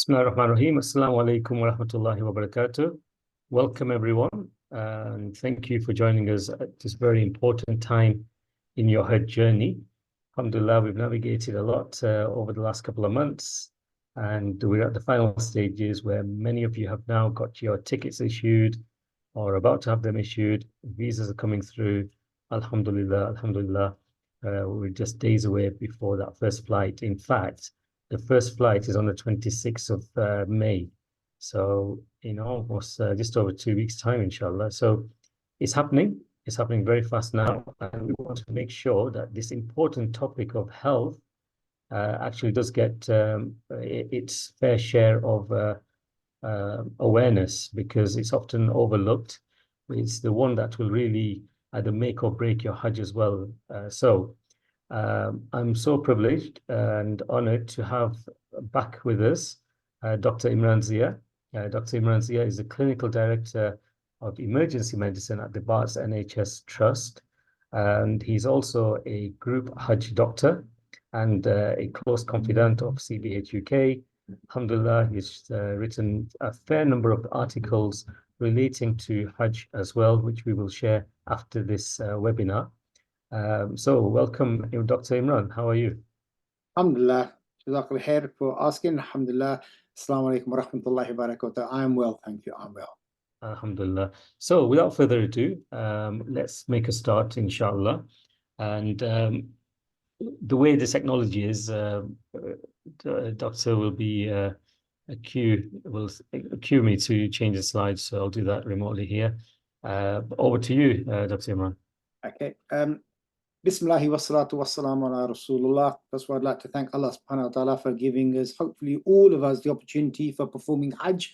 Bismillahirrahmanirrahim. Assalamu alaikum wa rahmatullahi wa barakatuh. Welcome everyone, and thank you for joining us at this very important time in your Hajj journey. Alhamdulillah, we've navigated a lot over the last couple of months, and we're at the final stages where many of you have now got your tickets issued or about to have them issued. Visas are coming through. Alhamdulillah, alhamdulillah. We're just days away before that first flight. In fact, the first flight is on the 26th of May. So, almost just over 2 weeks' time, inshallah. So it's happening. It's happening very fast now. And we want to make sure that this important topic of health actually does get its fair share of awareness, because it's often overlooked. It's the one that will really either make or break your Hajj as well. I'm so privileged and honored to have back with us Dr. Imran Zia. Dr. Imran Zia is the Clinical Director of Emergency Medicine at the Barts NHS Trust, and he's also a Group Hajj Doctor and a close confidant of CBHUK. Alhamdulillah, he's written a fair number of articles relating to Hajj as well, which we will share after this webinar. So welcome, Dr. Imran. How are you? Alhamdulillah. Jazakallah khair for asking. Alhamdulillah. Assalamu alaikum wa rahmatullahi wa barakatuh. I'm well, thank you. I'm well. Alhamdulillah. So without further ado, let's make a start, inshallah. And the way the technology is, Doctor will be will cue me to change the slides, so I'll do that remotely here. Over to you, Dr. Imran. Okay. Bismillahi wa salatu wa salamu ala Rasulullah. That's why I'd like to thank Allah subhanahu wa ta'ala for giving us, hopefully all of us, the opportunity for performing Hajj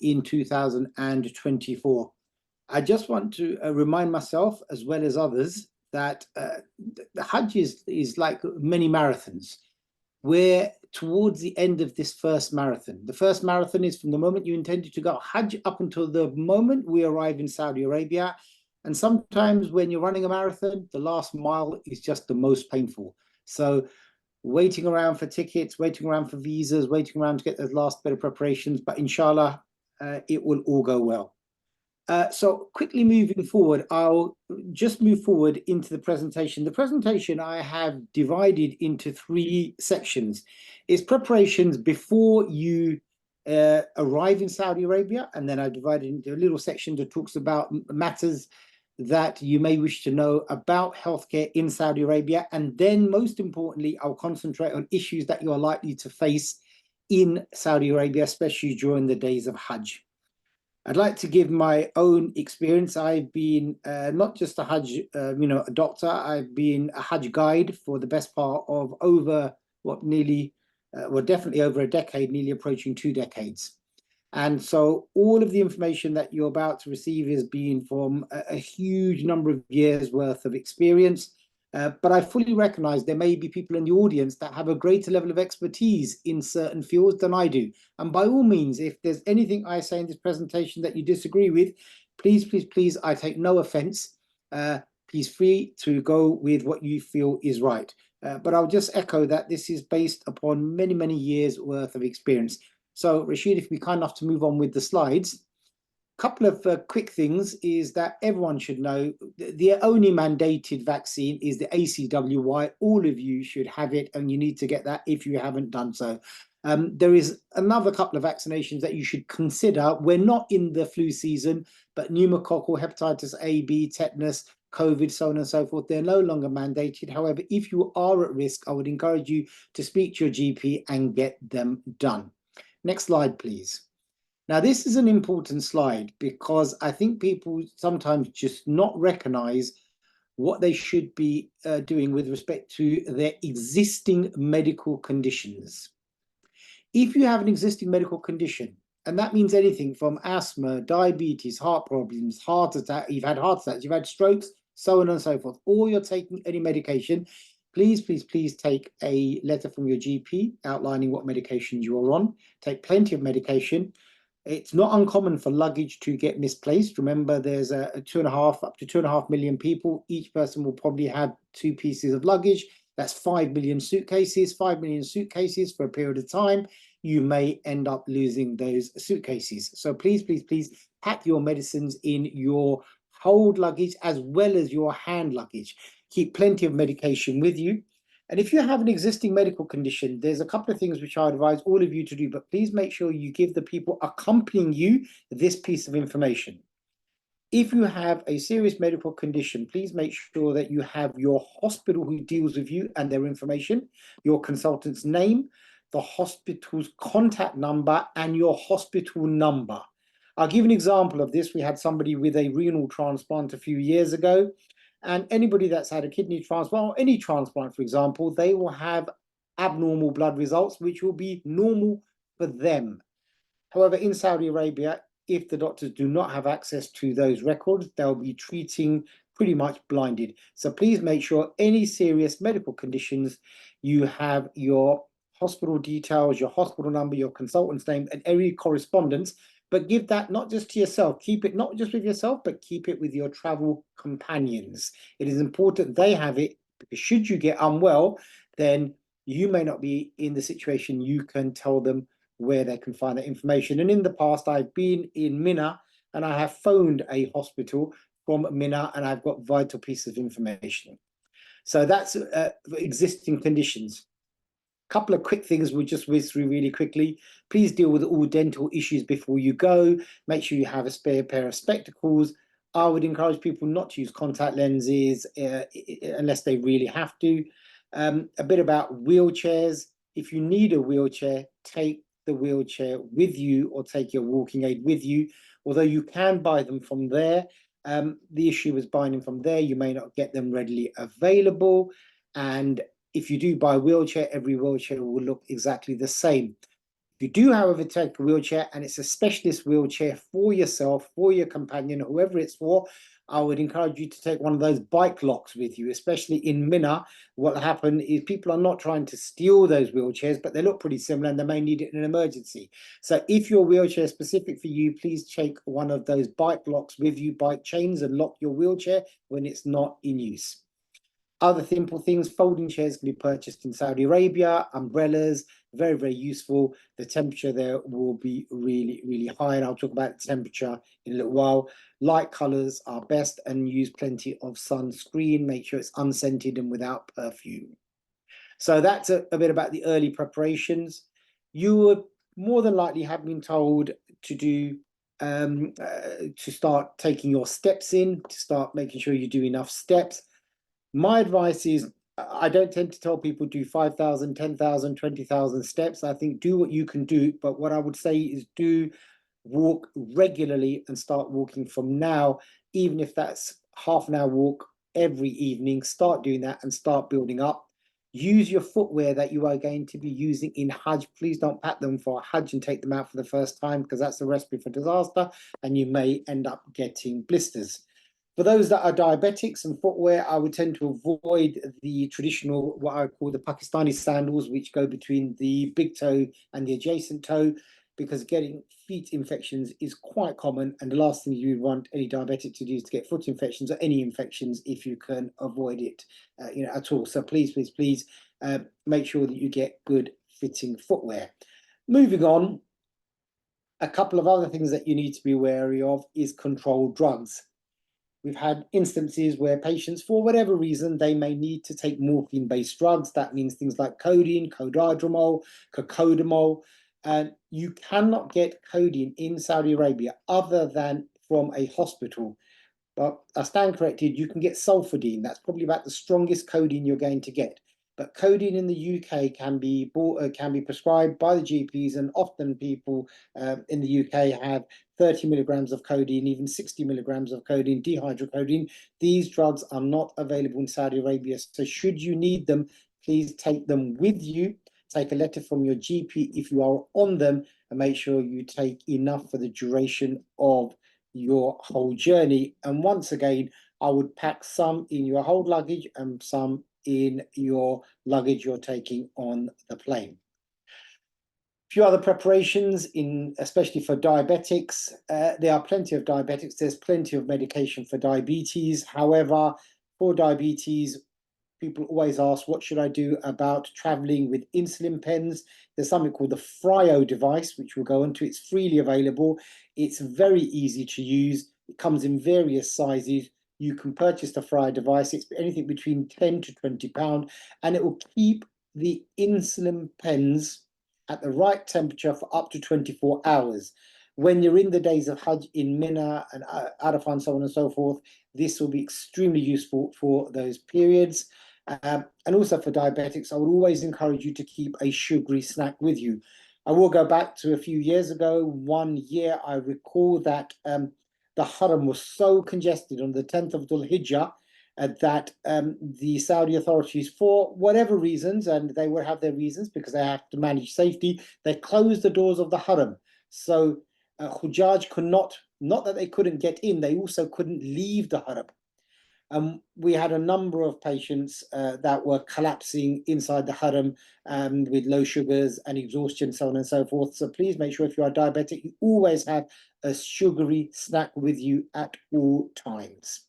in 2024. I just want to remind myself, as well as others, that the Hajj is like many marathons. We're towards the end of this first marathon. The first marathon is from the moment you intended to go Hajj up until the moment we arrive in Saudi Arabia. And sometimes when you're running a marathon, the last mile is just the most painful. So waiting around for tickets, waiting around for visas, waiting around to get those last bit of preparations, but inshallah, it will all go well. So quickly moving forward, I'll just move forward into the presentation. The presentation I have divided into 3 sections. It's preparations before you arrive in Saudi Arabia, and then I divided into a little section that talks about matters that you may wish to know about healthcare in Saudi Arabia. And then most importantly, I'll concentrate on issues that you are likely to face in Saudi Arabia, especially during the days of Hajj. I'd like to give my own experience. I've been not just a Hajj, a doctor. I've been a Hajj guide for the best part of over definitely over a decade, nearly approaching 2 decades. And so all of the information that you're about to receive is being from a huge number of years worth of experience. But I fully recognize there may be people in the audience that have a greater level of expertise in certain fields than I do. And by all means, if there's anything I say in this presentation that you disagree with, please, please, please, I take no offense. Please free to go with what you feel is right. But I'll just echo that this is based upon many, many years worth of experience. So Rashid, if we kind enough to move on with the slides. A couple of quick things is that everyone should know the only mandated vaccine is the ACWY. All of you should have it, and you need to get that if you haven't done so. There is another couple of vaccinations that you should consider. We're not in the flu season, but pneumococcal, hepatitis A, B, tetanus, COVID, so on and so forth, they're no longer mandated. However, if you are at risk, I would encourage you to speak to your GP and get them done. Next slide, please. Now, this is an important slide because I think people sometimes just not recognize what they should be doing with respect to their existing medical conditions. If you have an existing medical condition, and that means anything from asthma, diabetes, heart problems, heart attack, you've had heart attacks, you've had strokes, so on and so forth, or you're taking any medication, please, please, please take a letter from your GP outlining what medications you are on. Take plenty of medication. It's not uncommon for luggage to get misplaced. Remember, there's up to 2.5 million people. Each person will probably have 2 pieces of luggage. That's 5 million suitcases. 5 million suitcases for a period of time you may end up losing those suitcases. So please, please, please pack your medicines in your hold luggage as well as your hand luggage. Keep plenty of medication with you. And if you have an existing medical condition, there's a couple of things which I advise all of you to do, but please make sure you give the people accompanying you this piece of information. If you have a serious medical condition, please make sure that you have your hospital who deals with you and their information, your consultant's name, the hospital's contact number, and your hospital number. I'll give an example of this. We had somebody with a renal transplant a few years ago, and anybody that's had a kidney transplant or any transplant, for example, they will have abnormal blood results, which will be normal for them. However, in Saudi Arabia, if the doctors do not have access to those records, they'll be treating pretty much blinded. So please make sure any serious medical conditions, you have your hospital details, your hospital number, your consultant's name, and every correspondence. But give that not just to yourself, keep it not just with yourself, but keep it with your travel companions. It is important they have it, because should you get unwell, then you may not be in the situation you can tell them where they can find that information. And in the past, I've been in Mina and I have phoned a hospital from Mina and I've got vital pieces of information. So that's existing conditions. A couple of quick things we'll just whiz through really quickly. Please deal with all dental issues before you go. Make sure you have a spare pair of spectacles. I would encourage people not to use contact lenses unless they really have to. A bit about wheelchairs. If you need a wheelchair, take the wheelchair with you or take your walking aid with you. Although you can buy them from there, the issue is buying them from there. You may not get them readily available. And if you do buy a wheelchair, every wheelchair will look exactly the same. If you do, however, take a wheelchair and it's a specialist wheelchair for yourself, for your companion, whoever it's for, I would encourage you to take one of those bike locks with you, especially in Mina. What will happen is people are not trying to steal those wheelchairs, but they look pretty similar and they may need it in an emergency. So if your wheelchair is specific for you, please take one of those bike locks with you, bike chains, and lock your wheelchair when it's not in use. Other simple things, folding chairs can be purchased in Saudi Arabia, umbrellas, very, very useful. The temperature there will be really, really high, and I'll talk about the temperature in a little while. Light colors are best, and use plenty of sunscreen. Make sure it's unscented and without perfume. So that's a bit about the early preparations. You would more than likely have been told to do to start taking your steps in, to start making sure you do enough steps. My advice is, I don't tend to tell people do 5,000, 10,000, 20,000 steps. I think do what you can do. But what I would say is do walk regularly and start walking from now, even if that's half an hour walk every evening. Start doing that and start building up. Use your footwear that you are going to be using in Hajj. Please don't pack them for Hajj and take them out for the first time, because that's a recipe for disaster and you may end up getting blisters. For those that are diabetics and footwear, I would tend to avoid the traditional, what I call the Pakistani sandals, which go between the big toe and the adjacent toe, because getting feet infections is quite common. And the last thing you want any diabetic to do is to get foot infections or any infections if you can avoid it at all. So please, please, please make sure that you get good fitting footwear. Moving on, a couple of other things that you need to be wary of is controlled drugs. We've had instances where patients, for whatever reason, they may need to take morphine-based drugs. That means things like codeine, codidromol, cocodamol. And you cannot get codeine in Saudi Arabia other than from a hospital. But I stand corrected, you can get sulfadine. That's probably about the strongest codeine you're going to get. But codeine in the UK can be prescribed by the GPs, and often people in the UK have 30 milligrams of codeine, even 60 milligrams of codeine, dihydrocodeine. These drugs are not available in Saudi Arabia. So should you need them, please take them with you. Take a letter from your GP if you are on them, and make sure you take enough for the duration of your whole journey. And once again, I would pack some in your hold luggage and some in your luggage you're taking on the plane. A few other preparations, especially for diabetics. There are plenty of diabetics. There's plenty of medication for diabetes. However, for diabetes, people always ask, what should I do about traveling with insulin pens? There's something called the Fryo device, which we'll go into. It's freely available. It's very easy to use. It comes in various sizes. You can purchase the Fryo device. It's anything between 10 to 20 pounds, and it will keep the insulin pens at the right temperature for up to 24 hours. When you're in the days of Hajj in Mina and Arafah and so on and so forth, this will be extremely useful for those periods. And also for diabetics, I would always encourage you to keep a sugary snack with you. I will go back to a few years ago. One year, I recall that the Haram was so congested on the 10th of Dhul Hijjah that the Saudi authorities, for whatever reasons, and they will have their reasons because they have to manage safety, they closed the doors of the Haram. So Hujjaj could not that they couldn't get in, they also couldn't leave the Haram. We had a number of patients that were collapsing inside the Haram with low sugars and exhaustion, so on and so forth. So please make sure if you are diabetic, you always have a sugary snack with you at all times.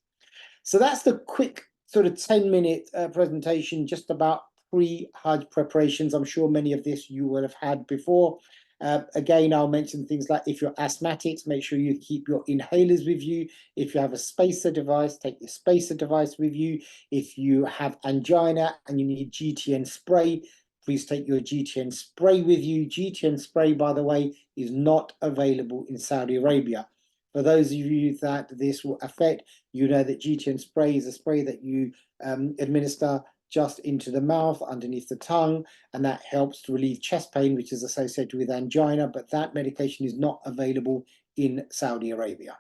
So that's the quick sort of 10-minute presentation just about pre-Hajj preparations. I'm sure many of this you will have had before. Again, I'll mention things like if you're asthmatics, make sure you keep your inhalers with you. If you have a spacer device, take your spacer device with you. If you have angina and you need GTN spray, please take your GTN spray with you. GTN spray, by the way, is not available in Saudi Arabia. For those of you that this will affect, you know that GTN spray is a spray that you administer just into the mouth, underneath the tongue, and that helps to relieve chest pain, which is associated with angina, but that medication is not available in Saudi Arabia.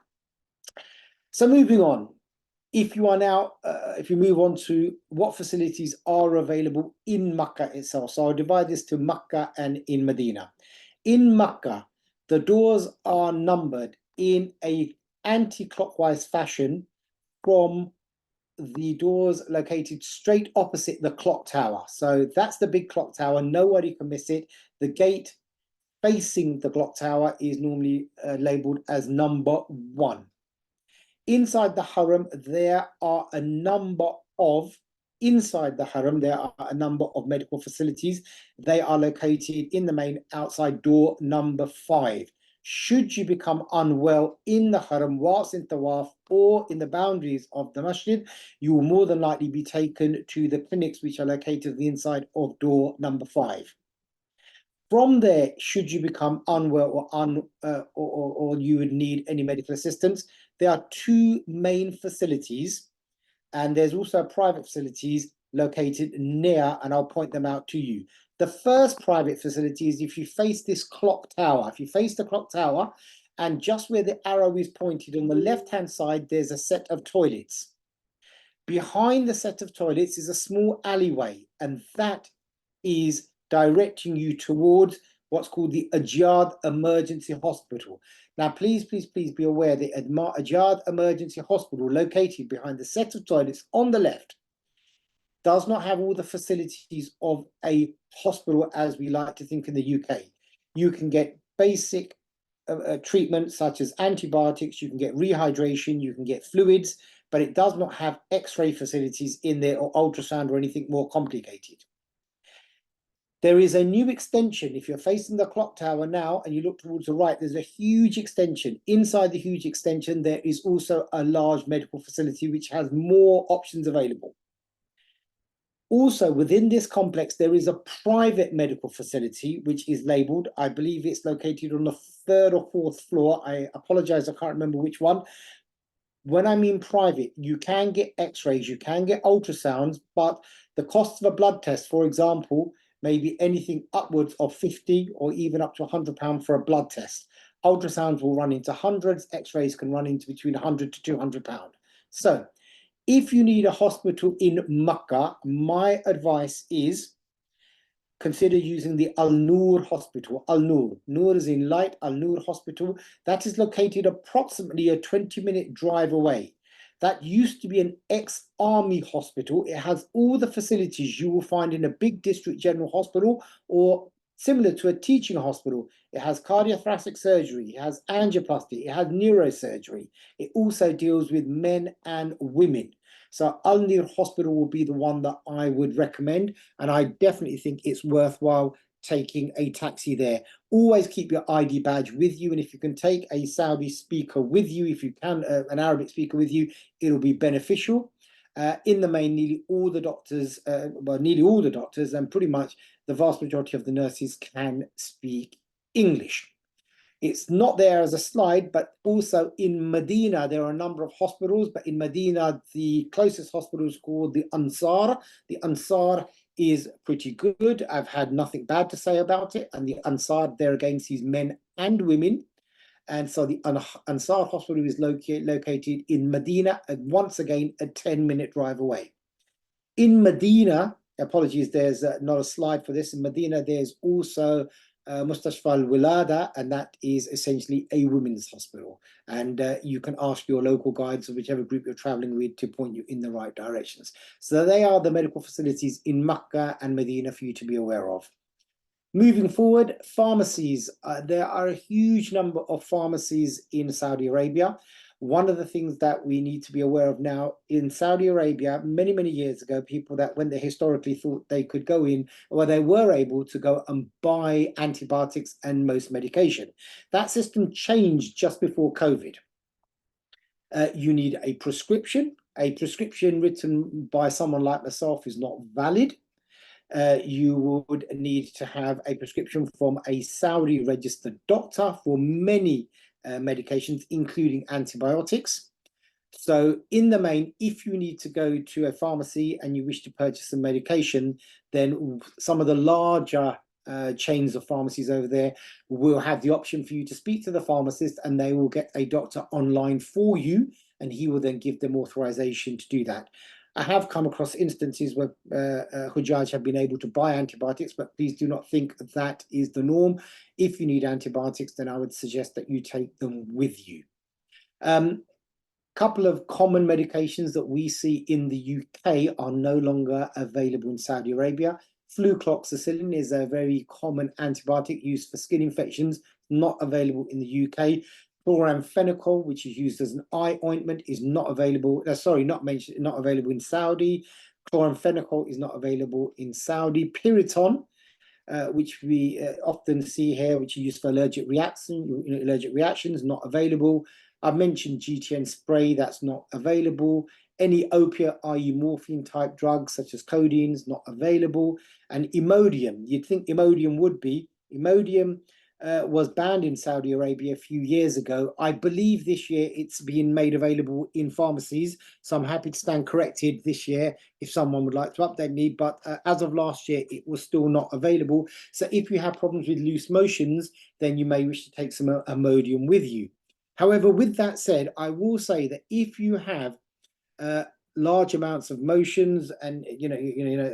So moving on, if you are now, if you move on to what facilities are available in Makkah itself. So I'll divide this to Makkah and in Medina. In Makkah, the doors are numbered in a anti-clockwise fashion from the doors located straight opposite the clock tower. So that's the big clock tower. Nobody can miss it. The gate facing the clock tower is normally labeled as number 1. Inside the Haram, there are a number of medical facilities. They are located in the main outside door number 5. Should you become unwell in the Haram whilst in Tawaf or in the boundaries of the Masjid, you will more than likely be taken to the clinics which are located on the inside of door number 5. From there, should you become unwell or you would need any medical assistance, there are 2 main facilities, and there's also private facilities located near, and I'll point them out to you. The first private facility is if you face this clock tower. If you face the clock tower, and just where the arrow is pointed on the left-hand side, there's a set of toilets. Behind the set of toilets is a small alleyway, and that is directing you towards what's called the Ajad Emergency Hospital. Now, please be aware that Ajad Emergency Hospital, located behind the set of toilets on the left, does not have all the facilities of a hospital as we like to think in the UK. You can get basic treatment such as antibiotics, you can get rehydration, you can get fluids, but it does not have X-ray facilities in there or ultrasound or anything more complicated. There is a new extension. If you're facing the clock tower now and you look towards the right, there's a huge extension. Inside the huge extension, there is also a large medical facility which has more options available. Also, within this complex, there is a private medical facility which is labeled. I believe it's located on the 3rd or 4th floor. I apologize, I can't remember which one. When I mean private, you can get X-rays, you can get ultrasounds, but the cost of a blood test, for example, may be anything upwards of 50 or even up to £100 for a blood test. Ultrasounds will run into hundreds, X-rays can run into between £100 to £200. So if you need a hospital in Makkah, my advice is consider using the Al-Noor Hospital. Al-Noor. Noor is in light. Al-Noor Hospital. That is located approximately a 20-minute drive away. That used to be an ex-army hospital. It has all the facilities you will find in a big district general hospital or similar to a teaching hospital. It has cardiothoracic surgery, it has angioplasty, it has neurosurgery. It also deals with men and women. So Al-Nir Hospital will be the one that I would recommend, and I definitely think it's worthwhile taking a taxi there. Always keep your ID badge with you, and if you can take a Saudi speaker with you, if you can, an Arabic speaker with you, it'll be beneficial. In the main, nearly all the doctors, and pretty much the vast majority of the nurses can speak English. It's not there as a slide, but also in Medina, there are a number of hospitals, but in Medina, the closest hospital is called the Ansar. The Ansar is pretty good. I've had nothing bad to say about it. And the Ansar there again sees men and women. And so the Ansar Hospital is located in Medina, and once again, a 10-minute drive away. In Medina, apologies, there's not a slide for this. In Medina, there's also Mustashfa al-Wilada, and that is essentially a women's hospital. And you can ask your local guides or whichever group you're traveling with to point you in the right directions. So they are the medical facilities in Makkah and Medina for you to be aware of. Moving forward, pharmacies. There are a huge number of pharmacies in Saudi Arabia. One of the things that we need to be aware of now in Saudi Arabia, many, many years ago, people that when they historically thought they could go in, or they were able to go and buy antibiotics and most medication. That system changed just before COVID. You need a prescription. A prescription written by someone like myself is not valid. You would need to have a prescription from a Saudi registered doctor for many medications, including antibiotics. So in the main, if you need to go to a pharmacy and you wish to purchase some medication, then some of the larger chains of pharmacies over there will have the option for you to speak to the pharmacist, and they will get a doctor online for you, and he will then give them authorization to do that. I have come across instances where Hujjaj have been able to buy antibiotics, but please do not think that is the norm. If you need antibiotics, then I would suggest that you take them with you. Couple of common medications that we see in the UK are no longer available in Saudi Arabia. Flucloxacillin is a very common antibiotic used for skin infections, not available in the UK. Chloramphenicol, which is used as an eye ointment, is not available. Not available in Saudi. Chloramphenicol is not available in Saudi. Piriton, which we often see here, which is used for allergic reactions, not available. I've mentioned GTN spray, that's not available. Any opiate, i.e. morphine type drugs such as codeine is not available. And Imodium, you'd think Imodium would be. Imodium was banned in Saudi Arabia a few years ago. I believe this year it's being made available in pharmacies. So I'm happy to stand corrected this year if someone would like to update me. But as of last year, it was still not available. So if you have problems with loose motions, then you may wish to take some Imodium with you. However, with that said, I will say that if you have large amounts of motions, and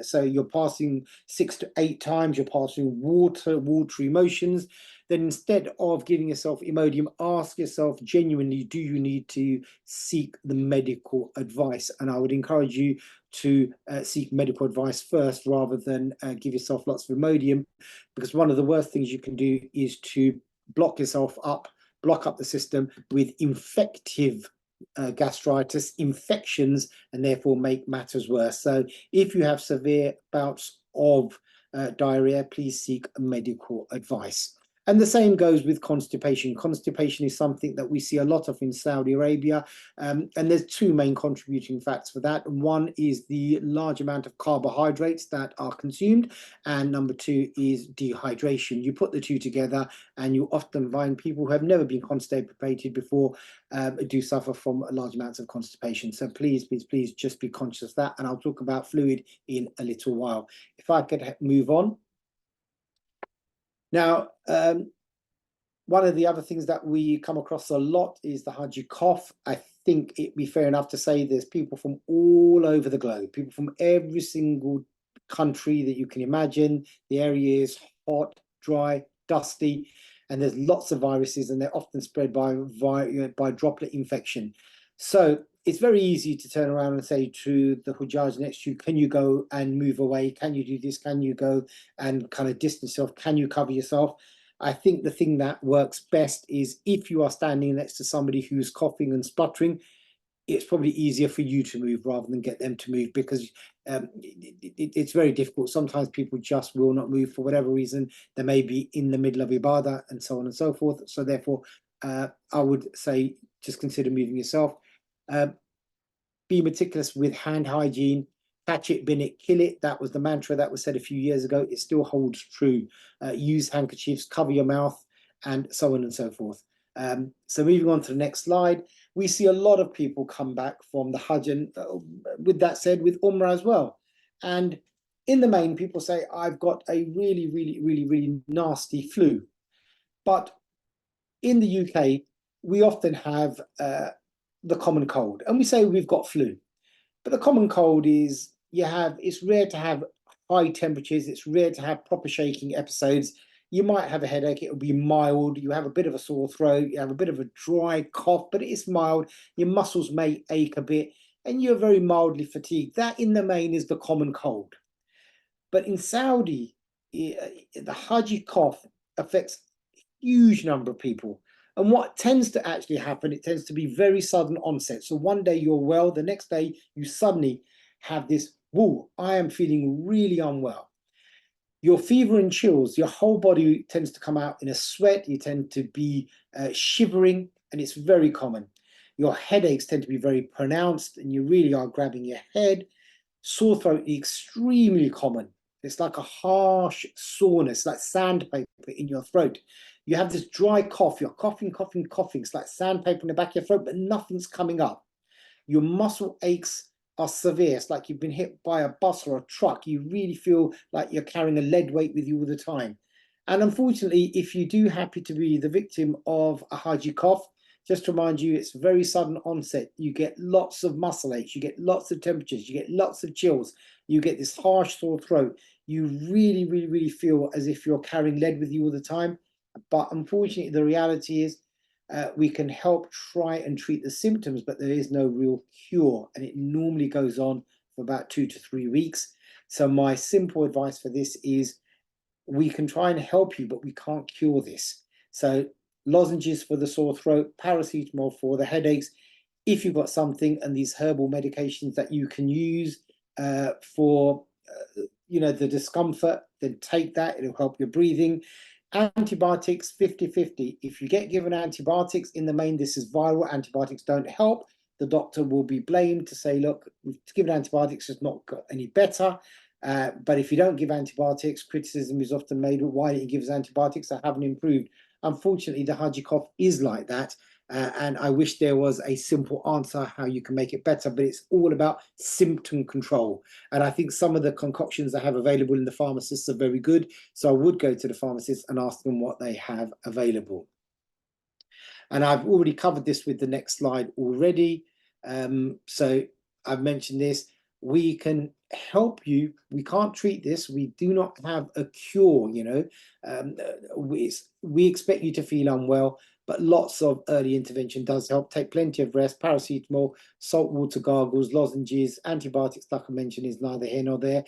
so you're passing 6 to 8 times, you're passing watery motions, then instead of giving yourself Imodium, ask yourself genuinely, do you need to seek the medical advice? And I would encourage you to seek medical advice first rather than give yourself lots of Imodium, because one of the worst things you can do is to block up the system with infective gastritis, infections, and therefore make matters worse. So if you have severe bouts of diarrhea, please seek medical advice. And the same goes with constipation. Constipation is something that we see a lot of in Saudi Arabia. And there's 2 main contributing facts for that. One is the large amount of carbohydrates that are consumed. And number 2 is dehydration. You put the 2 together and you often find people who have never been constipated before do suffer from large amounts of constipation. So please, please, please just be conscious of that. And I'll talk about fluid in a little while. If I could move on. Now, one of the other things that we come across a lot is the Hajj cough. I think it'd be fair enough to say there's people from all over the globe, people from every single country that you can imagine. The area is hot, dry, dusty, and there's lots of viruses, and they're often spread by droplet infection. So it's very easy to turn around and say to the Hujjaj next to you, can you go and move away? Can you do this? Can you go and kind of distance yourself? Can you cover yourself? I think the thing that works best is if you are standing next to somebody who's coughing and sputtering, it's probably easier for you to move rather than get them to move, because it's very difficult. Sometimes people just will not move for whatever reason. They may be in the middle of ibadah and so on and so forth. So therefore, I would say just consider moving yourself. Be meticulous with hand hygiene. Catch it, bin it, kill it. That was the mantra that was said a few years ago. It still holds true. Use handkerchiefs, cover your mouth, and so on and so forth. So moving on to the next slide, we see a lot of people come back from the Hajj, and with that said, with Umrah as well. And in the main, people say, I've got a really nasty flu. But in the UK, we often have the common cold, and we say we've got flu. But the common cold is, it's rare to have high temperatures. It's rare to have proper shaking episodes. You might have a headache. It'll be mild. You have a bit of a sore throat. You have a bit of a dry cough, but it is mild. Your muscles may ache a bit, and you're very mildly fatigued. That, in the main, is the common cold. But in Saudi, the Hajj cough affects a huge number of people. And what tends to actually happen, it tends to be very sudden onset. So one day you're well, the next day you suddenly have this, whoa, I am feeling really unwell. Your fever and chills, your whole body tends to come out in a sweat. You tend to be shivering, and it's very common. Your headaches tend to be very pronounced, and you really are grabbing your head. Sore throat is extremely common. It's like a harsh soreness, like sandpaper in your throat. You have this dry cough. You're coughing. It's like sandpaper in the back of your throat, but nothing's coming up. Your muscle aches are severe. It's like you've been hit by a bus or a truck. You really feel like you're carrying a lead weight with you all the time. And unfortunately, if you do happen to be the victim of a Hajj cough, just to remind you, it's very sudden onset. You get lots of muscle aches, you get lots of temperatures, you get lots of chills, you get this harsh sore throat. You really feel as if you're carrying lead with you all the time. But unfortunately, the reality is we can help try and treat the symptoms, but there is no real cure. And it normally goes on for about 2 to 3 weeks. So my simple advice for this is, we can try and help you, but we can't cure this. So lozenges for the sore throat, paracetamol for the headaches. If you've got something, and these herbal medications that you can use for the discomfort, then take that. It'll help your breathing. Antibiotics 50-50. If you get given antibiotics, in the main, this is viral. Antibiotics don't help. The doctor will be blamed to say, look, we've given antibiotics, it's not got any better. But if you don't give antibiotics, criticism is often made, why didn't you give us antibiotics that haven't improved? Unfortunately, the Hajj cough is like that. And I wish there was a simple answer how you can make it better, but it's all about symptom control. And I think some of the concoctions they have available in the pharmacists are very good. So I would go to the pharmacist and ask them what they have available. And I've already covered this with the next slide already. So I've mentioned this. We can help you. We can't treat this. We do not have a cure, we expect you to feel unwell, but lots of early intervention does help. Take plenty of rest, paracetamol, salt water gargles, lozenges, antibiotics, like I mentioned, is neither here nor there.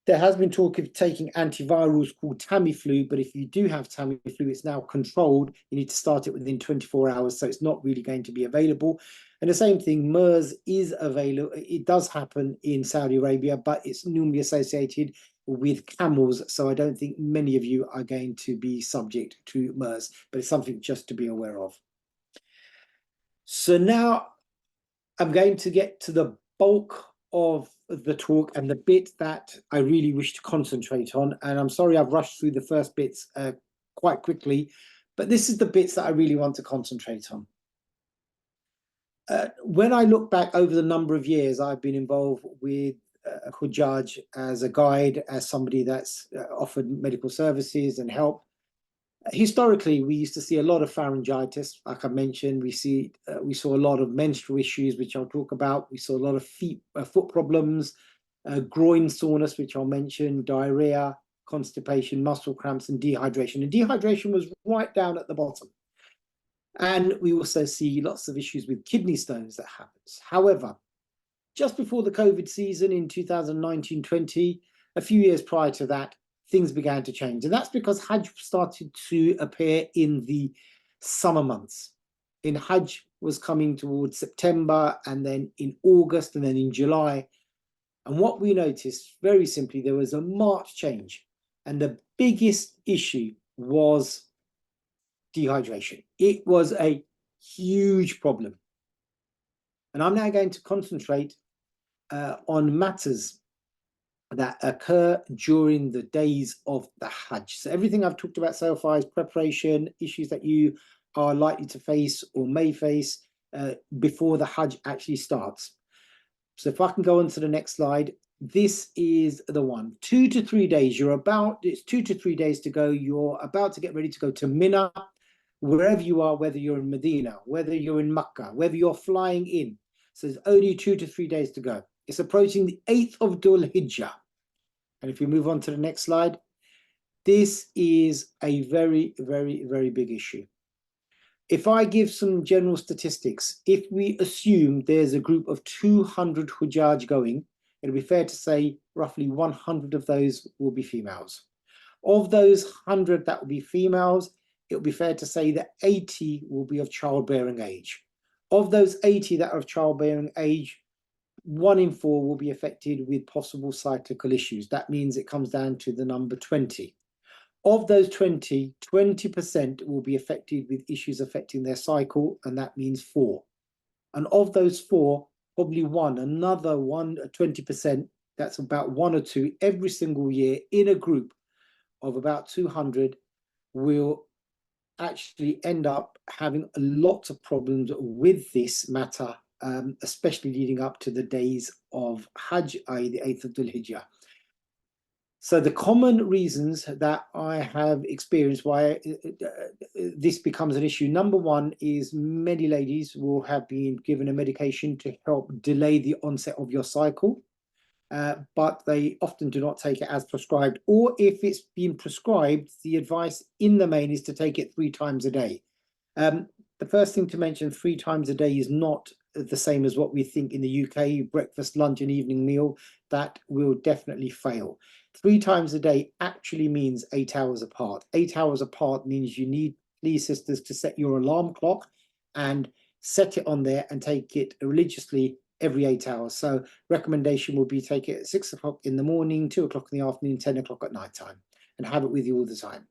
There has been talk of taking antivirals called Tamiflu, but if you do have Tamiflu, it's now controlled. You need to start it within 24 hours, so it's not really going to be available. And the same thing, MERS is available. It does happen in Saudi Arabia, but it's normally associated with camels, so I don't think many of you are going to be subject to MERS, but it's something just to be aware of. So now I'm going to get to the bulk of the talk and the bit that I really wish to concentrate on. And I'm sorry I've rushed through the first bits quite quickly, but this is the bits that I really want to concentrate on. When I look back over the number of years I've been involved with Hajj as a guide, as somebody that's offered medical services and help, historically, we used to see a lot of pharyngitis, like I mentioned. We saw a lot of menstrual issues, which I'll talk about. We saw a lot of foot problems, groin soreness, which I'll mention, diarrhea, constipation, muscle cramps, and dehydration. And dehydration was right down at the bottom. And we also see lots of issues with kidney stones that happens. However, just before the COVID season in 2019-20, a few years prior to that, things began to change. And that's because Hajj started to appear in the summer months. in Hajj was coming towards September, and then in August, and then in July. And what we noticed, very simply, there was a marked change. And the biggest issue was dehydration. It was a huge problem. And I'm now going to concentrate on matters that occur during the days of the Hajj. So everything I've talked about so far is preparation, issues that you are likely to face or may face before the Hajj actually starts. So if I can go on to the next slide, this is the one. 2 to 3 days, it's 2 to 3 days to go. You're about to get ready to go to Mina, wherever you are, whether you're in Medina, whether you're in Makkah, whether you're flying in. So there's only 2 to 3 days to go. It's approaching the 8th of Dhul Hijjah. And if we move on to the next slide, this is a very, very, very big issue. If I give some general statistics, if we assume there's a group of 200 Hujjaj going, it'll be fair to say roughly 100 of those will be females. Of those 100 that will be females, it'll be fair to say that 80 will be of childbearing age. Of those 80 that are of childbearing age, 1 in 4 will be affected with possible cyclical issues. That means it comes down to the number 20. Of those 20, 20% will be affected with issues affecting their cycle, and that means 4. And of those 4, probably another 20%, that's about 1 or 2 every single year in a group of about 200 will actually end up having lots of problems with this matter, especially leading up to the days of Hajj, i.e. the 8th of Dhul Hijjah. So the common reasons that I have experienced why this becomes an issue, number 1 is many ladies will have been given a medication to help delay the onset of your cycle, but they often do not take it as prescribed, or if it's been prescribed, the advice in the main is to take it 3 times a day. The first thing to mention, 3 times a day is not the same as what we think in the UK, breakfast, lunch and evening meal. That will definitely fail. 3 times a day actually means 8 hours apart. 8 hours apart means you need, please sisters, to set your alarm clock and set it on there and take it religiously every 8 hours. So recommendation will be take it at 6 o'clock in the morning, 2 o'clock in the afternoon, 10 o'clock at night time, and have it with you all the time.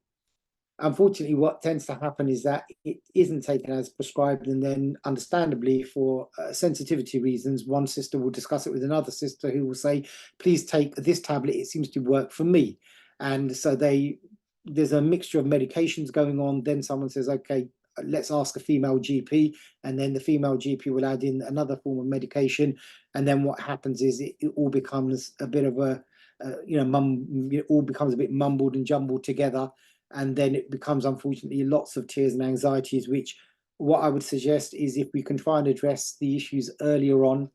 Unfortunately, what tends to happen is that it isn't taken as prescribed, and then understandably for sensitivity reasons, one sister will discuss it with another sister who will say, please take this tablet, it seems to work for me. And so there's a mixture of medications going on. Then someone says, okay, let's ask a female GP, and then the female GP will add in another form of medication. And then what happens is it all becomes a bit of a, it all becomes a bit mumbled and jumbled together. And then it becomes, unfortunately, lots of tears and anxieties, which what I would suggest is if we can try and address the issues earlier on,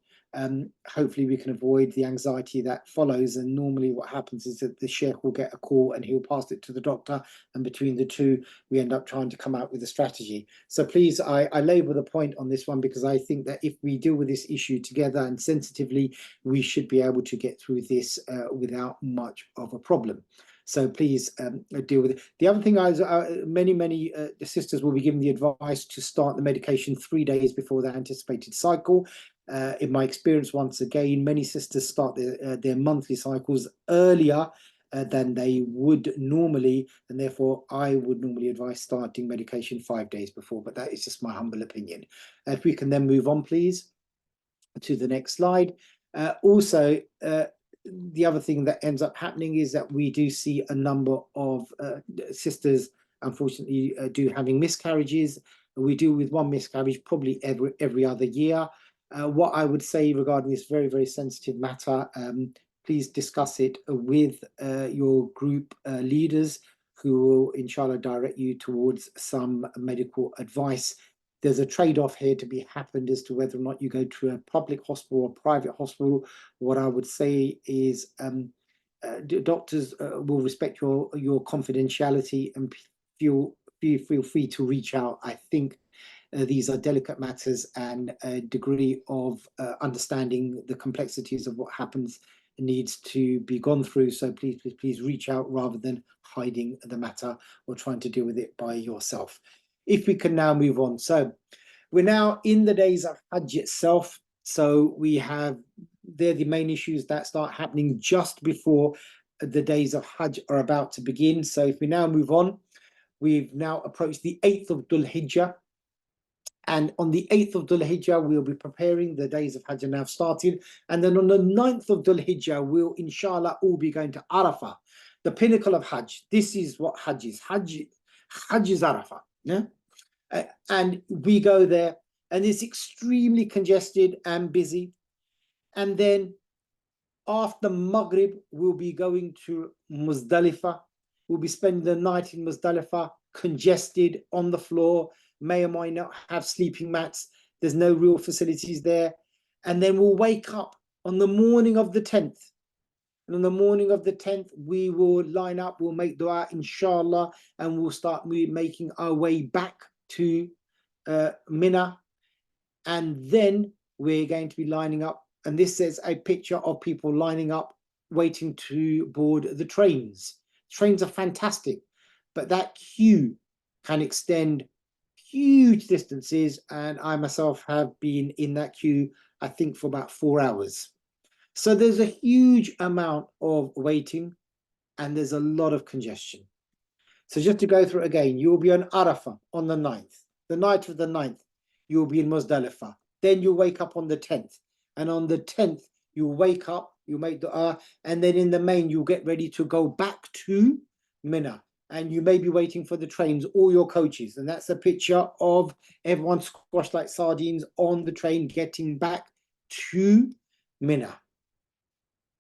hopefully we can avoid the anxiety that follows. And normally what happens is that the sheikh will get a call and he'll pass it to the doctor, and between the two we end up trying to come out with a strategy. So please, I labour the point on this one, because I think that if we deal with this issue together and sensitively, we should be able to get through this without much of a problem. So please deal with it. The other thing is many sisters will be given the advice to start the medication 3 days before their anticipated cycle. In my experience, once again, many sisters start their monthly cycles earlier than they would normally, and therefore I would normally advise starting medication 5 days before, but that is just my humble opinion. If we can then move on, please, to the next slide. Also, the other thing that ends up happening is that we do see a number of sisters, unfortunately, do having miscarriages. We deal with 1 miscarriage probably every other year. What I would say regarding this very, very sensitive matter, please discuss it with your group leaders, who will, inshallah, direct you towards some medical advice. There's a trade-off here to be happened as to whether or not you go to a public hospital or private hospital. What I would say is doctors will respect your confidentiality, and feel free to reach out. I think these are delicate matters, and a degree of understanding the complexities of what happens needs to be gone through. So please reach out rather than hiding the matter or trying to deal with it by yourself. If we can now move on. So We're now in the days of Hajj itself. So we have, they're the main issues that start happening just before the days of Hajj are about to begin. So if we now move on, we've now approached the 8th of Dhul Hijjah. And on the 8th of Dhul Hijjah, we'll be preparing. The days of Hajj are now started. And then on the 9th of Dhul Hijjah, we'll inshallah all be going to Arafah, the pinnacle of Hajj. This is what Hajj is. Hajj is Arafah. Yeah? And we go there, and it's extremely congested and busy. And then after Maghrib, we'll be going to Muzdalifah. We'll be spending the night in Muzdalifah, congested on the floor, may or may not have sleeping mats. There's no real facilities there. And then we'll wake up on the morning of the 10th. And on the morning of the 10th, we will line up, we'll make dua, inshallah, and we'll start making our way back to Mina. And then we're going to be lining up. And this is a picture of people lining up, waiting to board the trains. Trains are fantastic, but that queue can extend huge distances. And I myself have been in that queue, I think, for about 4 hours. So there's a huge amount of waiting, and there's a lot of congestion. So just to go through it again, you'll be on Arafah on the 9th. The night of the 9th, you'll be in Muzdalifah. Then you'll wake up on the 10th. And on the 10th, you'll wake up, you'll make dua, and then in the main, you'll get ready to go back to Mina. And you may be waiting for the trains or your coaches. And that's a picture of everyone squashed like sardines on the train getting back to Mina.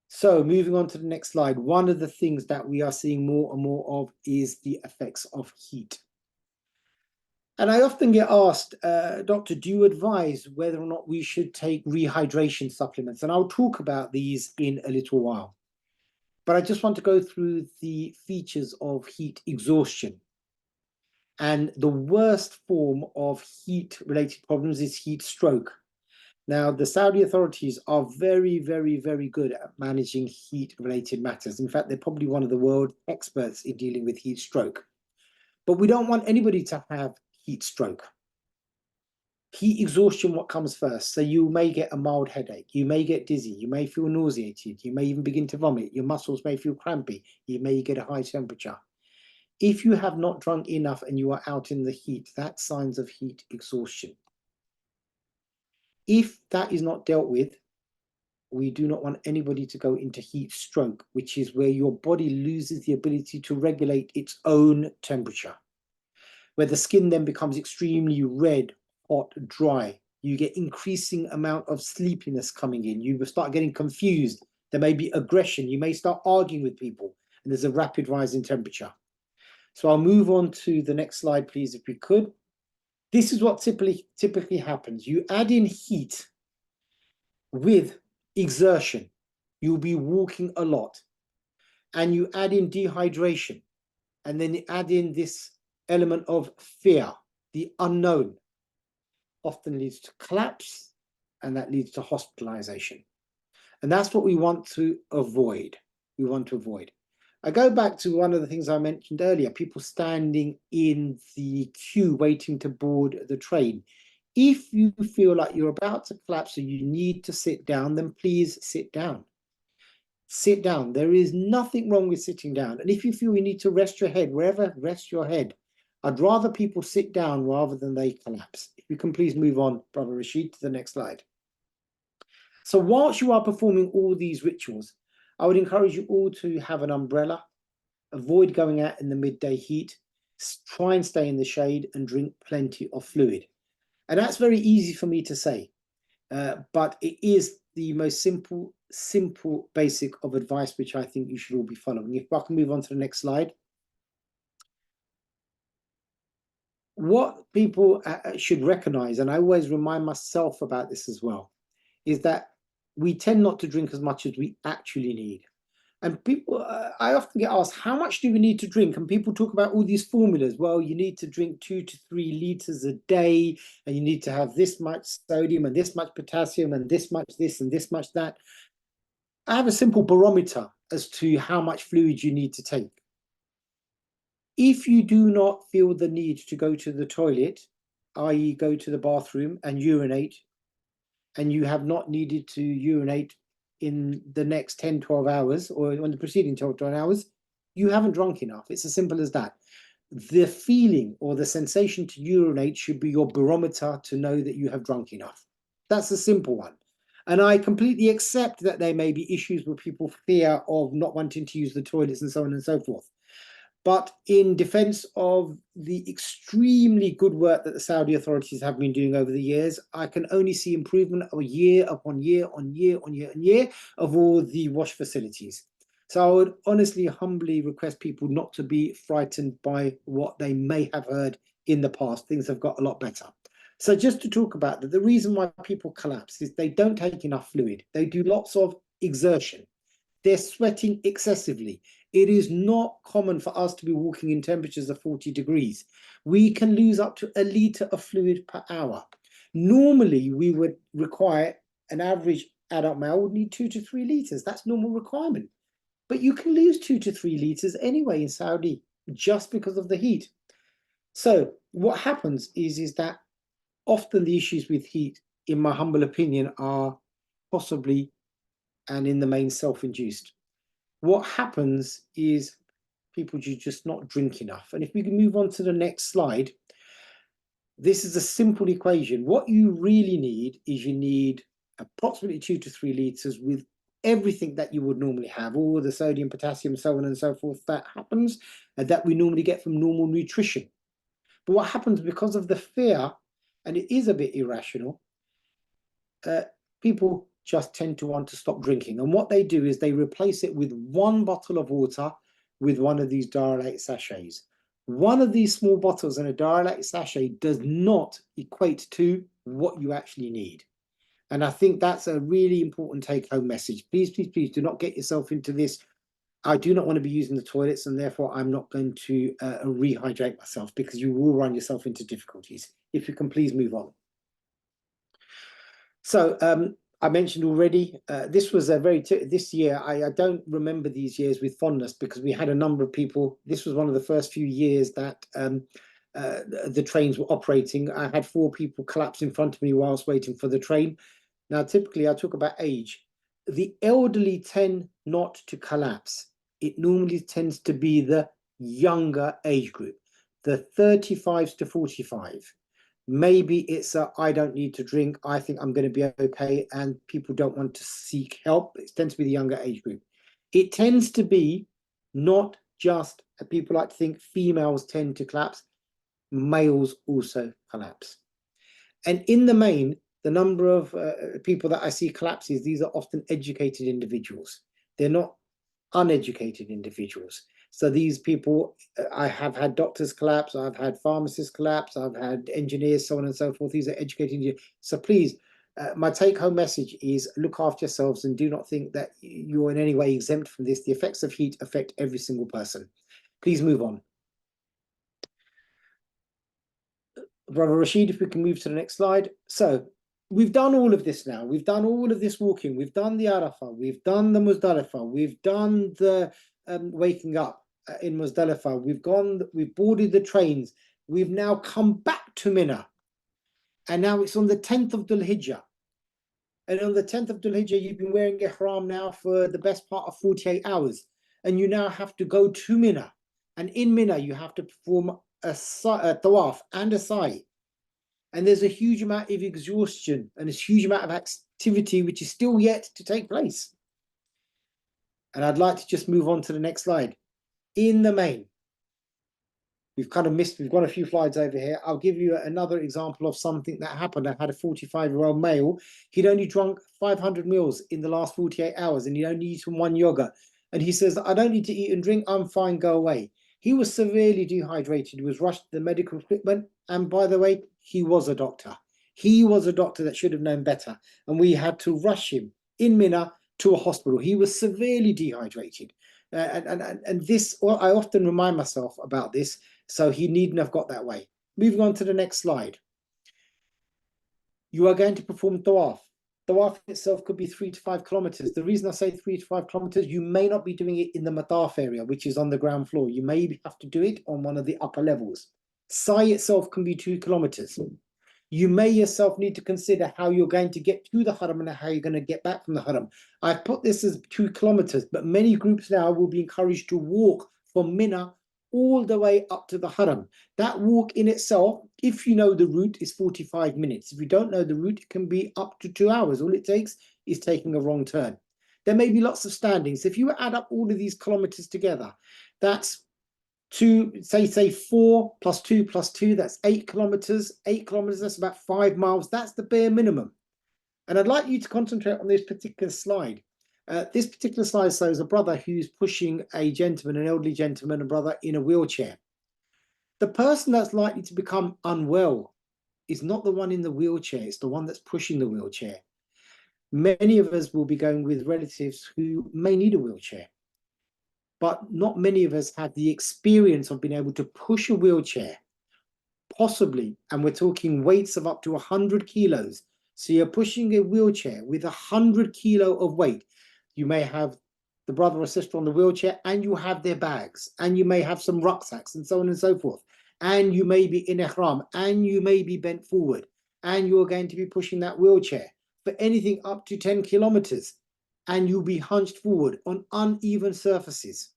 So moving on to the next slide, one of the things that we are seeing more and more of is the effects of heat. And I often get asked, Doctor, do you advise whether or not we should take rehydration supplements? And I'll talk about these in a little while. But I just want to go through the features of heat exhaustion. And the worst form of heat-related problems is heat stroke. Now, the Saudi authorities are very, very, very good at managing heat-related matters. In fact, they're probably one of the world experts in dealing with heat stroke. But we don't want anybody to have heat stroke. Heat exhaustion, what comes first? So you may get a mild headache, you may get dizzy, you may feel nauseated, you may even begin to vomit, your muscles may feel crampy, you may get a high temperature. If you have not drunk enough and you are out in the heat, that's signs of heat exhaustion. If that is not dealt with, we do not want anybody to go into heat stroke, which is where your body loses the ability to regulate its own temperature, where the skin then becomes extremely red, hot, dry. You get increasing amount of sleepiness coming in. You will start getting confused. There may be aggression. You may start arguing with people, and there's a rapid rise in temperature. So I'll move on to the next slide, please, if we could. This is what typically happens. You add in heat with exertion. You'll be walking a lot. And you add in dehydration. And then you add in this element of fear, the unknown, often leads to collapse, and that leads to hospitalization. And that's what we want to avoid. We want to avoid. I go back to one of the things I mentioned earlier, people standing in the queue waiting to board the train. If you feel like you're about to collapse or you need to sit down, then please sit down. Sit down. There is nothing wrong with sitting down. And if you feel you need to rest your head, wherever, rest your head. I'd rather people sit down rather than they collapse. If you can please move on, Brother Rashid, to the next slide. So whilst you are performing all these rituals, I would encourage you all to have an umbrella, avoid going out in the midday heat, try and stay in the shade and drink plenty of fluid. And that's very easy for me to say, but it is the most simple, basic of advice, which I think you should all be following. If I can move on to the next slide. What people should recognize, and I always remind myself about this as well, is that we tend not to drink as much as we actually need. And people, I often get asked, how much do we need to drink? And people talk about all these formulas. Well, you need to drink 2 to 3 liters a day, and you need to have this much sodium and this much potassium and this much this and this much that. I have a simple barometer as to how much fluid you need to take. If you do not feel the need to go to the toilet, i.e. go to the bathroom and urinate, and you have not needed to urinate in the next 10, 12 hours, or on the preceding 12 hours, you haven't drunk enough. It's as simple as that. The feeling or the sensation to urinate should be your barometer to know that you have drunk enough. That's a simple one. And I completely accept that there may be issues where people fear of not wanting to use the toilets and so on and so forth. But in defense of the extremely good work that the Saudi authorities have been doing over the years, I can only see improvement of year upon year on year on year on year of all the wash facilities. So I would honestly, humbly request people not to be frightened by what they may have heard in the past. Things have got a lot better. So just to talk about that, the reason why people collapse is they don't take enough fluid. They do lots of exertion. They're sweating excessively. It is not common for us to be walking in temperatures of 40 degrees. We can lose up to 1 litre of fluid per hour. Normally, we would require, an average adult male would need 2 to 3 litres. That's normal requirement. But you can lose 2 to 3 litres anyway in Saudi, just because of the heat. So what happens is that often the issues with heat, in my humble opinion, are possibly and in the main self-induced. What happens is people do just not drink enough. And if we can move on to the next slide, this is a simple equation. What you really need is you need approximately 2 to 3 litres with everything that you would normally have, all the sodium, potassium, so on and so forth that happens, and that we normally get from normal nutrition. But what happens because of the fear, and it is a bit irrational, people just tend to want to stop drinking. And what they do is they replace it with 1 bottle of water with one of these dialite sachets. One of these small bottles in a dialite sachet does not equate to what you actually need. And I think that's a really important take-home message. Please, please, please do not get yourself into this. I do not want to be using the toilets, and therefore I'm not going to rehydrate myself, because you will run yourself into difficulties. If you can please move on. So I mentioned already, this was a this year, I don't remember these years with fondness, because we had a number of people. This was one of the first few years that the trains were operating. I had 4 people collapse in front of me whilst waiting for the train. Now, typically, I talk about age. The elderly tend not to collapse. It normally tends to be the younger age group, the 35s to 45. Maybe it's I don't need to drink, I think I'm going to be okay, and people don't want to seek help. It tends to be the younger age group. It tends to be not just, people like to think females tend to collapse, males also collapse. And in the main, the number of people that I see collapses, these are often educated individuals. They're not uneducated individuals. So these people, I have had doctors collapse, I've had pharmacists collapse, I've had engineers, so on and so forth. These are educated. So please, my take-home message is look after yourselves and do not think that you're in any way exempt from this. The effects of heat affect every single person. Please move on. Brother Rashid, if we can move to the next slide. So we've done all of this now. We've done all of this walking. We've done the Arafah. We've done the Muzdalifah. We've done the waking up in Muzdalifah. We've boarded the trains. We've now come back to Mina. And now it's on the 10th of Dhul Hijjah. And on the 10th of Dhul Hijjah, you've been wearing ihram now for the best part of 48 hours. And you now have to go to Mina. And in Mina, you have to perform a tawaf and a sa'i. And there's a huge amount of exhaustion and a huge amount of activity which is still yet to take place. And I'd like to just move on to the next slide. In the main, we've got a few slides over here. I'll give you another example of something that happened. I had a 45-year-old male. He'd only drunk 500 mils in the last 48 hours, and he'd only eaten 1 yogurt. And he says, I don't need to eat and drink, I'm fine, go away. He was severely dehydrated, he was rushed to the medical equipment. And by the way, he was a doctor. He was a doctor that should have known better. And we had to rush him in Mina to a hospital. He was severely dehydrated. And this, well, I often remind myself about this, so he needn't have got that way. Moving on to the next slide. You are going to perform tawaf. Tawaf itself could be 3 to 5 kilometers. The reason I say 3 to 5 kilometers, you may not be doing it in the mataf area, which is on the ground floor. You may have to do it on one of the upper levels. Sa'i itself can be 2 kilometers. You may yourself need to consider how you're going to get to the haram and how you're going to get back from the haram. I've put this as 2 kilometers, but many groups now will be encouraged to walk from Mina all the way up to the haram. That walk in itself, if you know the route, is 45 minutes. If you don't know the route, it can be up to 2 hours. All it takes is taking a wrong turn. There may be lots of standings. If you add up all of these kilometers together, that's 4 plus 2 plus 2, that's 8 kilometers. 8 kilometers, that's about 5 miles. That's the bare minimum. And I'd like you to concentrate on this particular slide. This particular slide shows a brother who's pushing a gentleman, an elderly gentleman, a brother in a wheelchair. The person that's likely to become unwell is not the one in the wheelchair, it's the one that's pushing the wheelchair. Many of us will be going with relatives who may need a wheelchair, but not many of us have the experience of being able to push a wheelchair, possibly, and we're talking weights of up to 100 kilos. So you're pushing a wheelchair with 100 kilo of weight. You may have the brother or sister on the wheelchair, and you have their bags, and you may have some rucksacks, and so on and so forth. And you may be in ihram, and you may be bent forward, and you're going to be pushing that wheelchair for anything up to 10 kilometers, and you'll be hunched forward on uneven surfaces.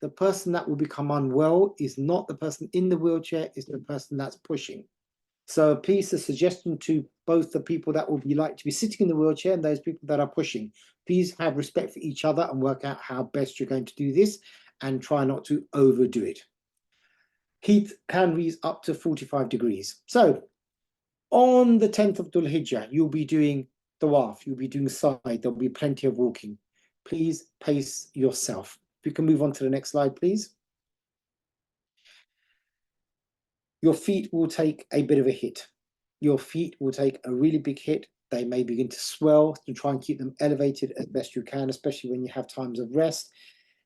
The person that will become unwell is not the person in the wheelchair, it's the person that's pushing. So please, a suggestion to both the people that will be like to be sitting in the wheelchair and those people that are pushing, please have respect for each other and work out how best you're going to do this and try not to overdo it. Heat can reach up to 45 degrees. So on the 10th of Dhul Hijjah, you'll be doing tawaf, you'll be doing sa'i, there'll be plenty of walking. Please pace yourself. If you can move on to the next slide, please. Your feet will take a bit of a hit. Your feet will take a really big hit. They may begin to swell. To try and keep them elevated as best you can, especially when you have times of rest.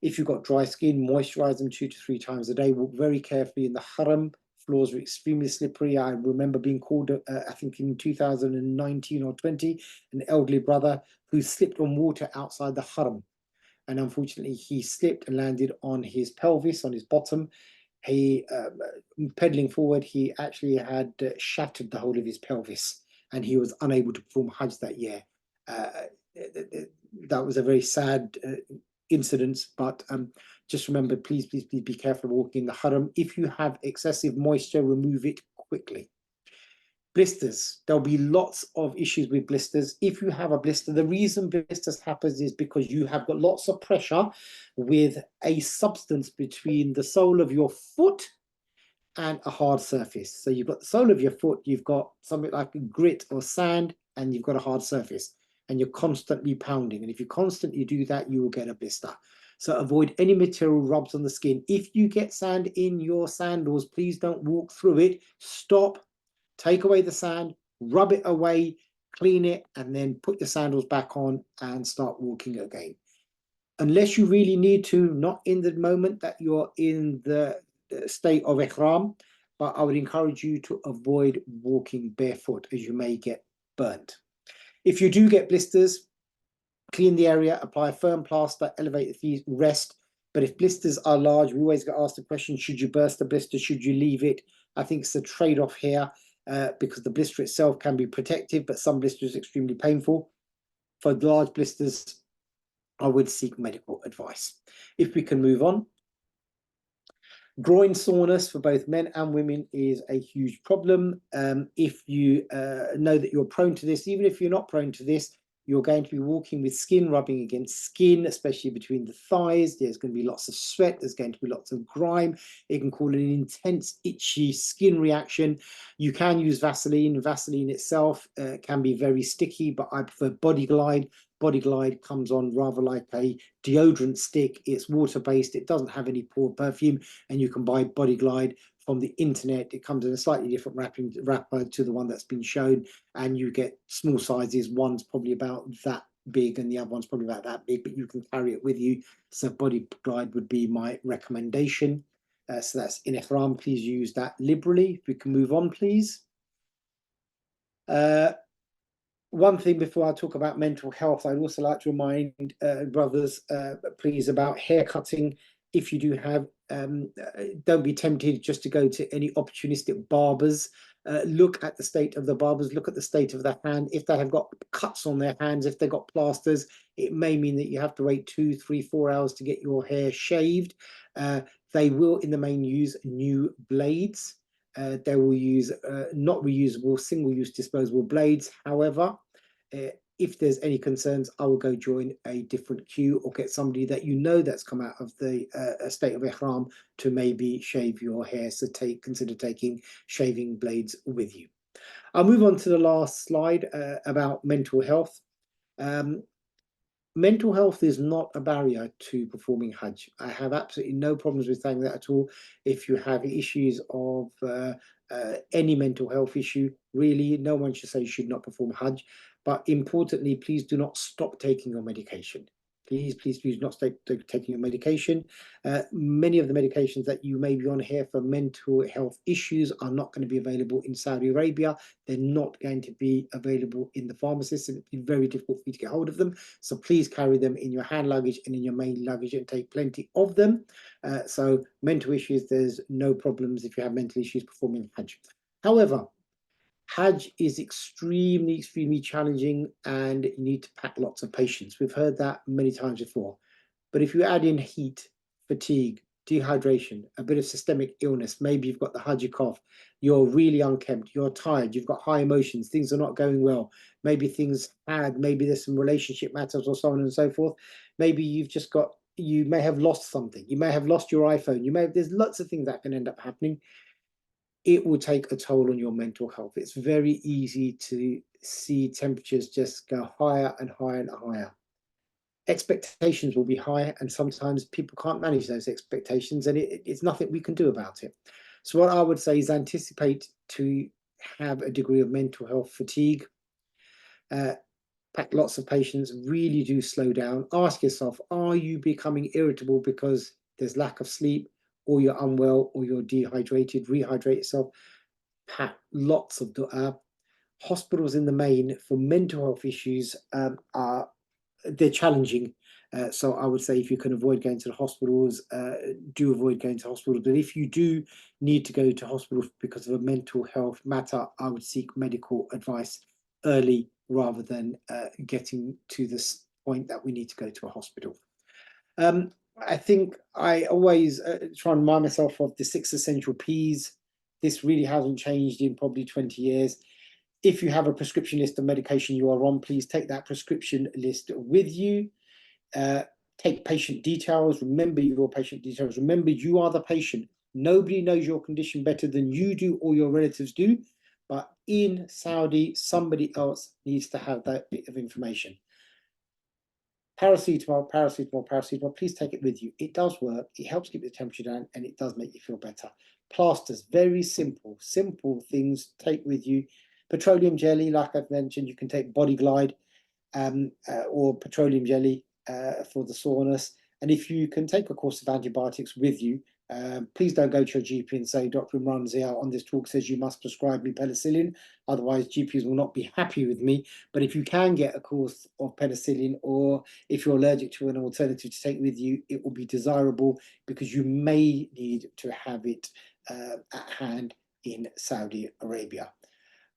If you've got dry skin, moisturize them 2 to 3 times a day. Walk very carefully in the haram. Floors are extremely slippery. I remember being called, I think in 2019 or 20, an elderly brother who slipped on water outside the haram. And unfortunately, he slipped and landed on his pelvis, on his bottom. He, pedaling forward, he actually had shattered the whole of his pelvis, and he was unable to perform Hajj that year. That was a very sad incident, but just remember, please be careful walking in the haram. If you have excessive moisture, remove it quickly. Blisters, there'll be lots of issues with blisters. If you have a blister, the reason blisters happens is because you have got lots of pressure with a substance between the sole of your foot and a hard surface. So you've got the sole of your foot, you've got something like grit or sand, and you've got a hard surface, and you're constantly pounding. And if you constantly do that, you will get a blister. So avoid any material rubs on the skin. If you get sand in your sandals, please don't walk through it. Stop. Take away the sand, rub it away, clean it, and then put your sandals back on and start walking again. Unless you really need to, not in the moment that you're in the state of ihram, but I would encourage you to avoid walking barefoot as you may get burnt. If you do get blisters, clean the area, apply a firm plaster, elevate the feet, rest. But if blisters are large, we always get asked the question, should you burst the blister, should you leave it? I think it's a trade-off here. Because the blister itself can be protective, but some blisters are extremely painful. For large blisters, I would seek medical advice. If we can move on. Groin soreness for both men and women is a huge problem. If you know that you're prone to this, even if you're not prone to this, you're going to be walking with skin rubbing against skin, especially between the thighs. There's going to be lots of sweat. There's going to be lots of grime. It can cause an intense, itchy skin reaction. You can use Vaseline. Vaseline itself can be very sticky, but I prefer Body Glide. Body Glide comes on rather like a deodorant stick. It's water-based. It doesn't have any poured perfume, and you can buy Body Glide from the internet. It comes in a slightly different wrapper to the one that's been shown, and you get small sizes. One's probably about that big and the other one's probably about that big, but you can carry it with you. So Body Glide would be my recommendation. So that's in ihram. Please use that liberally. If we can move on, please. One thing before I talk about mental health, I'd also like to remind brothers, please, about hair cutting. If you do have, don't be tempted just to go to any opportunistic barbers. look at the state of the barbers, look at the state of their hand. If they have got cuts on their hands, if they've got plasters, it may mean that you have to wait 2, 3, 4 hours to get your hair shaved. They will in the main use new blades. They will use not reusable, single-use disposable blades. However, if there's any concerns, I will go join a different queue or get somebody that you know that's come out of the state of ihram to maybe shave your hair. So consider taking shaving blades with you. I'll move on to the last slide about mental health. Mental health is not a barrier to performing Hajj. I have absolutely no problems with saying that at all. If you have issues of any mental health issue, really, no one should say you should not perform Hajj. But importantly, please do not stop taking your medication. Please, please, please not stop taking your medication. Many of the medications that you may be on here for mental health issues are not going to be available in Saudi Arabia. They're not going to be available in the pharmacists, and it's very difficult for you to get hold of them. So please carry them in your hand luggage and in your main luggage and take plenty of them. So mental issues, there's no problems if you have mental issues performing Hajj. However, Hajj is extremely, extremely challenging and you need to pack lots of patience. We've heard that many times before. But if you add in heat, fatigue, dehydration, a bit of systemic illness, maybe you've got the Hajj cough, you're really unkempt, you're tired, you've got high emotions, things are not going well, maybe maybe there's some relationship matters or so on and so forth. Maybe you may have lost something, you may have lost your iPhone, there's lots of things that can end up happening. It will take a toll on your mental health. It's very easy to see temperatures just go higher and higher and higher. Expectations will be high, and sometimes people can't manage those expectations, and it's nothing we can do about it. So what I would say is anticipate to have a degree of mental health fatigue. Pack lots of patience, really do slow down. Ask yourself, are you becoming irritable because there's lack of sleep, or you're unwell, or you're dehydrated? Rehydrate yourself. Pack lots of dua. Hospitals in the main for mental health issues they're challenging. So I would say if you can avoid going to the hospitals, do avoid going to hospitals. But if you do need to go to hospital because of a mental health matter, I would seek medical advice early rather than getting to this point that we need to go to a hospital. I think I always try and remind myself of the 6 essential Ps. This really hasn't changed in probably 20 years. If you have a prescription list of medication you are on, please take that prescription list with you. Take patient details. Remember your patient details. Remember you are the patient. Nobody knows your condition better than you do or your relatives do. But in Saudi, somebody else needs to have that bit of information. Paracetamol, paracetamol, paracetamol, please take it with you. It does work, it helps keep the temperature down, and it does make you feel better. Plasters, very simple things, take with you. Petroleum jelly, like I've mentioned, you can take Body Glide or petroleum jelly for the soreness. And if you can take a course of antibiotics with you, please don't go to your GP and say, Dr. Imran Zia on this talk says you must prescribe me penicillin. Otherwise, GPs will not be happy with me. But if you can get a course of penicillin, or if you're allergic to an alternative to take with you, it will be desirable because you may need to have it at hand in Saudi Arabia.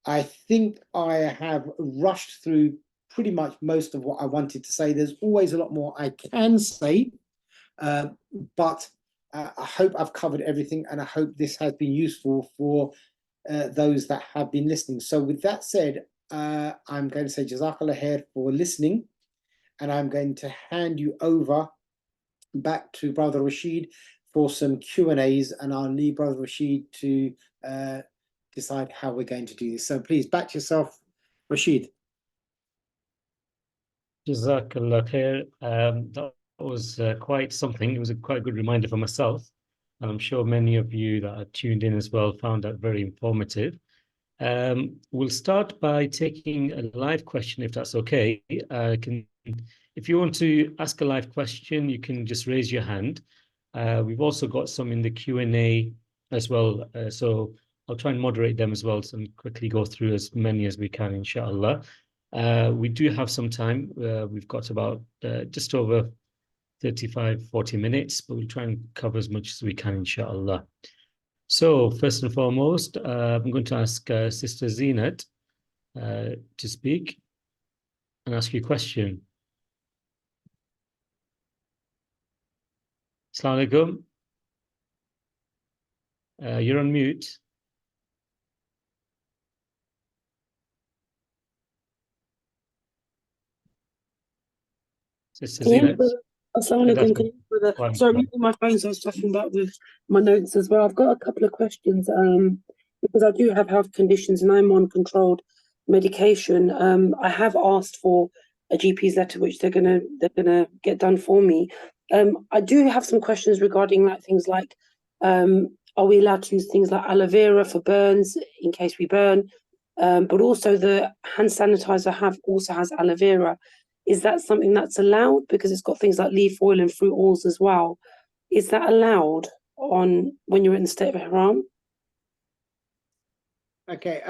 I think I have rushed through pretty much most of what I wanted to say. There's always a lot more I can say, but I hope I've covered everything, and I hope this has been useful for those that have been listening. So with that said, I'm going to say Jazakallah khair for listening, and I'm going to hand you over back to Brother Rashid for some Q&As, and I'll leave Brother Rashid to decide how we're going to do this. So please, back to yourself, Rashid. Jazakallah khair. That was quite something. It was a quite good reminder for myself, and I'm sure many of you that are tuned in as well found that very informative. We'll start by taking a live question, if that's okay. If you want to ask a live question, you can just raise your hand. We've also got some in the Q&A as well, so I'll try and moderate them as well, so and quickly go through as many as we can, inshallah. We do have some time. We've got about just over 35-40 minutes, but we'll try and cover as much as we can, inshallah. So first and foremost, I'm going to ask Sister Zinat to speak and ask you a question. Assalamu alaikum. You're on mute. Sister Zinat. Assalamu alaikum. Can you hear me? Well, Sorry, I'm using my phone, so I was talking about with my notes as well. I've got a couple of questions because I do have health conditions and I'm on controlled medication. I have asked for a GP's letter, which they're gonna get done for me. I do have some questions regarding things like, are we allowed to use things like aloe vera for burns in case we burn? But also the hand sanitizer also has aloe vera. Is that something that's allowed? Because it's got things like leaf oil and fruit oils as well. Is that allowed when you're in the state of Ihram? Okay.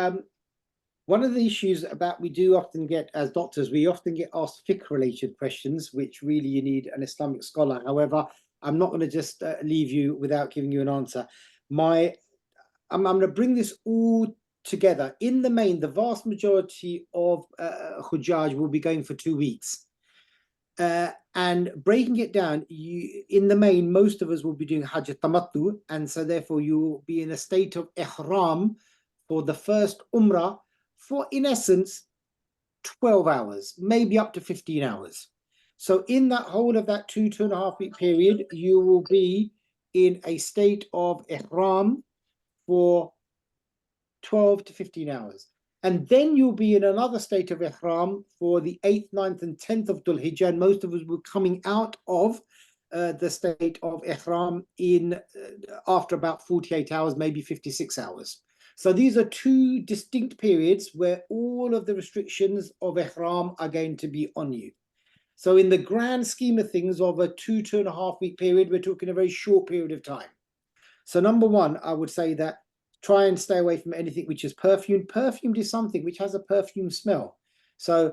One of the issues we do often get, as doctors, we often get asked fiqh-related questions, which really you need an Islamic scholar. However, I'm not going to just leave you without giving you an answer. I'm going to bring this all together. In the main, the vast majority of Hujjaj will be going for 2 weeks. And breaking it down, in the main, most of us will be doing Hajj tamattu, and so therefore you will be in a state of ihram for the first umrah for, in essence, 12 hours, maybe up to 15 hours. So in that whole of that 2.5 week period, you will be in a state of ihram for 12 to 15 hours. And then you'll be in another state of ihram for the 8th, 9th, and 10th of Dhul Hijjah. And most of us will be coming out of the state of ihram after about 48 hours, maybe 56 hours. So these are 2 distinct periods where all of the restrictions of ihram are going to be on you. So in the grand scheme of things of a 2.5 week period, we're talking a very short period of time. So number one, I would say that try and stay away from anything which is perfumed. Perfumed is something which has a perfume smell. So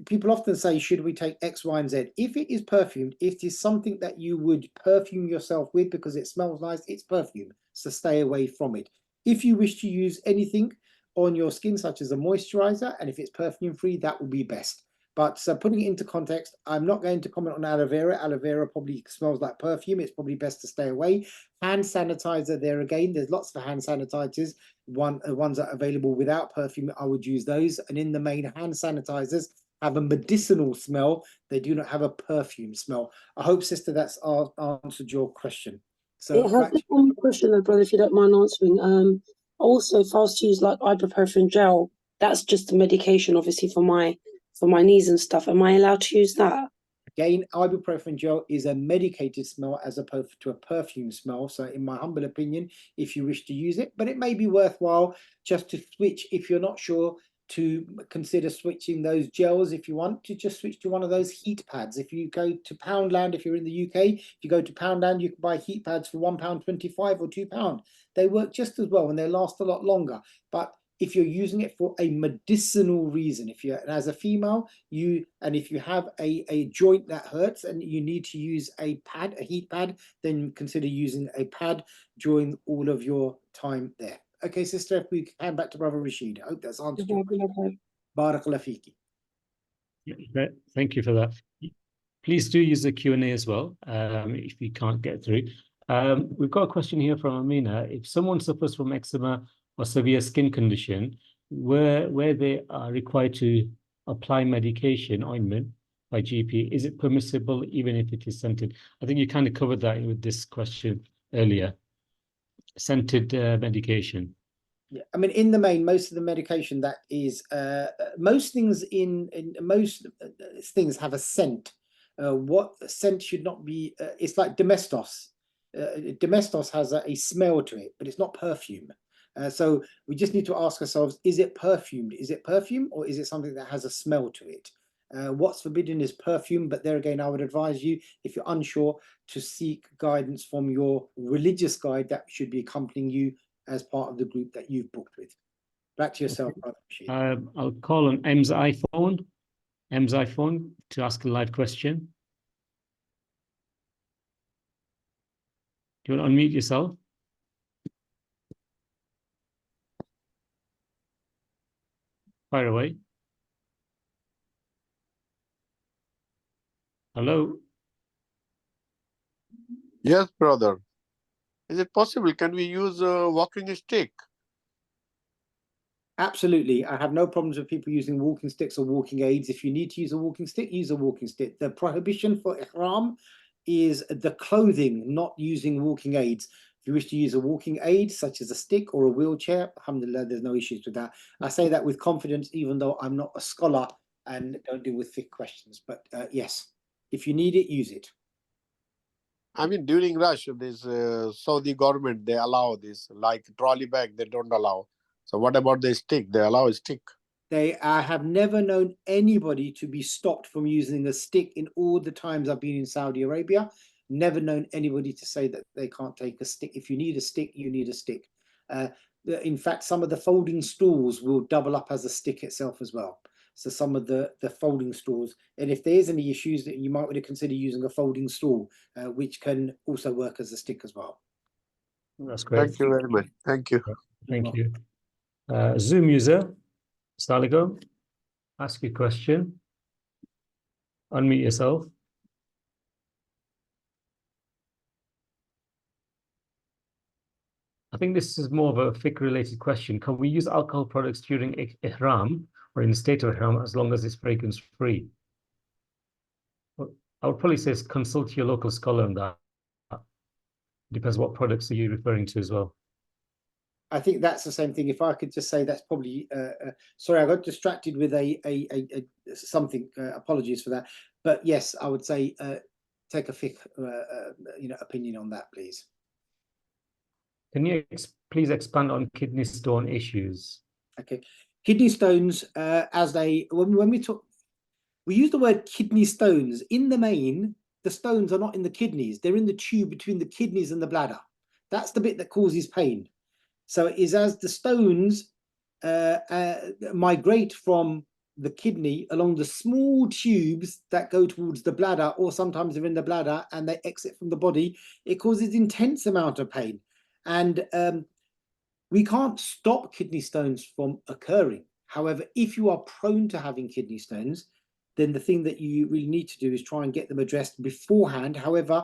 people often say, should we take X, Y, and Z? If it is perfumed, it is something that you would perfume yourself with because it smells nice, it's perfume. So stay away from it. If you wish to use anything on your skin, such as a moisturizer, and if it's perfume free, that will be best. But putting it into context, I'm not going to comment on aloe vera. Aloe vera probably smells like perfume. It's probably best to stay away. Hand sanitizer, there again, there's lots of hand sanitizers. Ones that are available without perfume, I would use those. And in the main, hand sanitizers have a medicinal smell. They do not have a perfume smell. I hope, sister, that's answered your question. So I have one question, though, brother, if you don't mind answering. Also, if I was to use like ibuprofen gel, that's just a medication, obviously, for my knees and stuff. Am I allowed to use that? Again, ibuprofen gel is a medicated smell as opposed to a perfume smell. So in my humble opinion, if you wish to use it, but it may be worthwhile just to switch, if you're not sure, to consider switching those gels. If you want to just switch to one of those heat pads. If you go to Poundland, if you're in the UK, if you go to Poundland, you can buy heat pads for £1.25 or £2. They work just as well and they last a lot longer. But if you're using it for a medicinal reason, if you're as a female, if you have a joint that hurts and you need to use a heat pad, then consider using a pad during all of your time there. Okay, sister, if we hand back to Brother Rashid. I hope that's answered your question. Barakallah fiki. Thank you for that. Please do use the Q&A as well, if we can't get through. We've got a question here from Amina. If someone suffers from eczema or severe skin condition, where they are required to apply medication, ointment, by GP, is it permissible even if it is scented? I think you kind of covered that with this question earlier. Scented medication. Yeah, I mean, in the main, most of the medication that is, most things most things have a scent. What scent should not be? It's like Domestos. Domestos has a smell to it, but it's not perfume. So we just need to ask ourselves: is it perfumed? Is it perfume, or is it something that has a smell to it? What's forbidden is perfume, but there again, I would advise you, if you're unsure, to seek guidance from your religious guide that should be accompanying you as part of the group that you've booked with. Back to yourself, Brother Rashid. I'll call on M's iPhone to ask a live question. Do you want to unmute yourself? Fire away. Hello. Yes, brother. Is it possible? Can we use a walking stick? Absolutely. I have no problems with people using walking sticks or walking aids. If you need to use a walking stick, use a walking stick. The prohibition for ihram is the clothing, not using walking aids. If you wish to use a walking aid, such as a stick or a wheelchair, alhamdulillah, there's no issues with that. I say that with confidence, even though I'm not a scholar and don't deal with thick questions. But yes, if you need it, use it. I mean, during rush, this Saudi government, they allow this, like trolley bag, they don't allow. So what about the stick? They allow a stick. I have never known anybody to be stopped from using a stick in all the times I've been in Saudi Arabia. Never known anybody to say that they can't take a stick. If you need a stick, you need a stick. In fact, some of the folding stools will double up as a stick itself as well. So some of the folding stools, and if there's any issues, that you might want to consider using a folding stool, which can also work as a stick as well. That's great. Thank you very much. Thank you. Thank you. Zoom user, Staligo, ask your question. Unmute yourself. I think this is more of a fiqh-related question. Can we use alcohol products during ihram or in the state of ihram as long as it's fragrance-free? Well, I would probably say consult your local scholar on that. Depends what products are you referring to as well. I think that's the same thing. If I could just say, that's probably sorry, I got distracted with a something. Apologies for that. But yes, I would say take a fiqh opinion on that, please. Can you please expand on kidney stone issues? Okay, kidney stones. When we use the word kidney stones. In the main, the stones are not in the kidneys; they're in the tube between the kidneys and the bladder. That's the bit that causes pain. So it is as the stones migrate from the kidney along the small tubes that go towards the bladder, or sometimes they're in the bladder and they exit from the body, it causes intense amount of pain. And we can't stop kidney stones from occurring. However, if you are prone to having kidney stones, then the thing that you really need to do is try and get them addressed beforehand. However,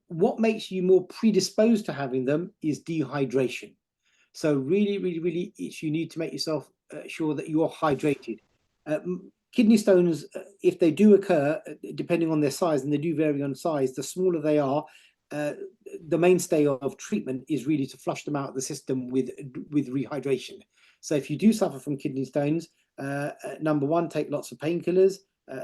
what makes you more predisposed to having them is dehydration. So really, you need to make yourself sure that you're hydrated. Kidney stones, if they do occur, depending on their size, and they do vary on size, the smaller they are, the mainstay of treatment is really to flush them out of the system with rehydration. So if you do suffer from kidney stones, number one, take lots of painkillers.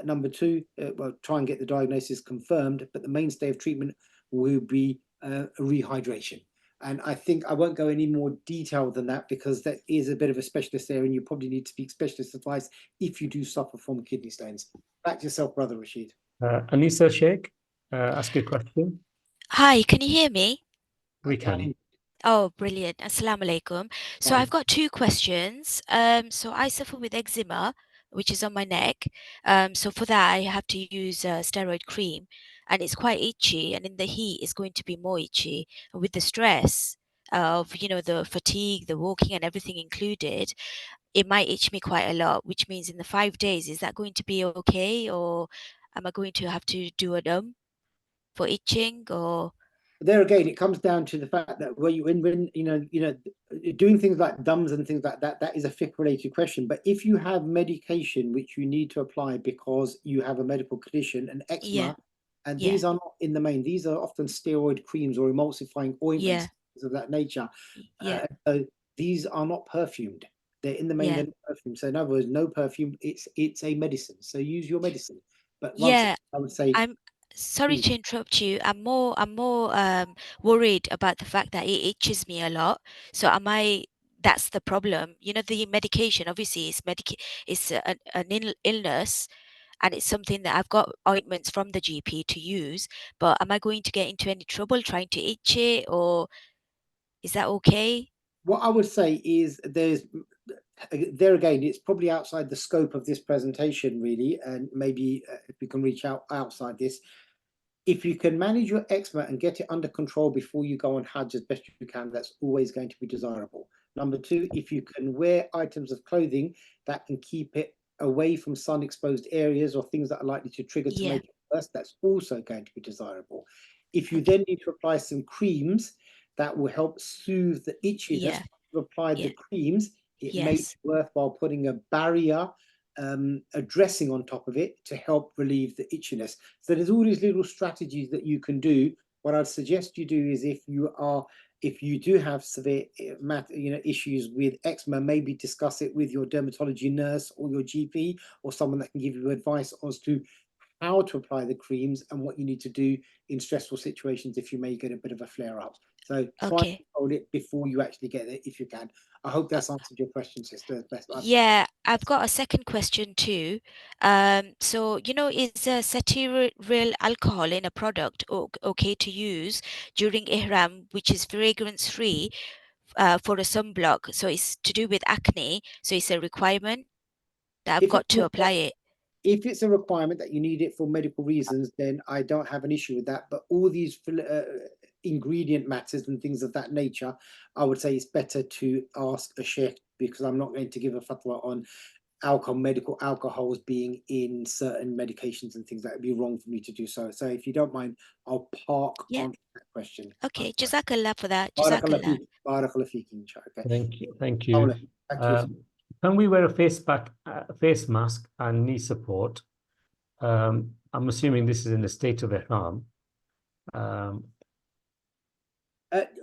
Number two, well, try and get the diagnosis confirmed, but the mainstay of treatment will be rehydration. And I think I won't go any more detail than that, because that is a bit of a specialist area, and you probably need to seek specialist advice if you do suffer from kidney stones. Back to yourself, Brother Rashid. Anisa Sheikh, ask a question. Hi, can you hear me? We can. Oh, brilliant. Assalamu alaikum. So I've got two questions. So I suffer with eczema, which is on my neck. So for that, I have to use steroid cream, and it's quite itchy, and in the heat, it's going to be more itchy. And with the stress of, you know, the fatigue, the walking, and everything included, it might itch me quite a lot, which means in the 5 days, is that going to be okay, or am I going to have to do a for itching, or? There again, it comes down to the fact that when doing things like dums and things like that, that is a fiqh-related question. But if you have medication which you need to apply because you have a medical condition, an eczema, and these are not in the main, these are often steroid creams or emulsifying ointments of that nature. So these are not perfumed. They're in the main, they're not perfumed. So in other words, no perfume. It's a medicine. So use your medicine. But once I would say, sorry to interrupt you. I'm more worried about the fact that it itches me a lot. So that's the problem. You know, the medication obviously is an illness, and it's something that I've got ointments from the GP to use. But am I going to get into any trouble trying to itch it, or is that okay? What I would say is there again, it's probably outside the scope of this presentation, really, and maybe if we can reach outside this. If you can manage your eczema and get it under control before you go on Hajj as best you can, that's always going to be desirable. Number two, if you can wear items of clothing that can keep it away from sun-exposed areas or things that are likely to trigger to Yeah. make it worse, that's also going to be desirable. If you then need to apply some creams that will help soothe the itchiness, Yeah. you've applied the creams, it may be Yes. worthwhile putting a barrier, a dressing on top of it to help relieve the itchiness. So there's all these little strategies that you can do. What I'd suggest you do is if you do have severe issues with eczema, maybe discuss it with your dermatology nurse or your GP or someone that can give you advice as to how to apply the creams and what you need to do in stressful situations if you may get a bit of a flare up. So try and hold it before you actually get there if you can. I hope that's answered your question, sister. Yeah, I've got a second question too. So, is cetearyl alcohol in a product okay to use during ihram, which is fragrance free, for a sunblock? So it's to do with acne. So it's a requirement that I've got to apply it. If it's a requirement that you need it for medical reasons, then I don't have an issue with that. But all these ingredient matters and things of that nature, I would say it's better to ask a sheikh, because I'm not going to give a fatwa on medical alcohols being in certain medications and things. That would be wrong for me to do so. So if you don't mind, I'll park on that question. Okay, Jazakallah for that. Barakallah Jazakallah. Barakallah feek, inshallah. Okay. Thank you. Thank you. Thank you. Can we wear a face mask and knee support? I'm assuming this is in the state of ihram.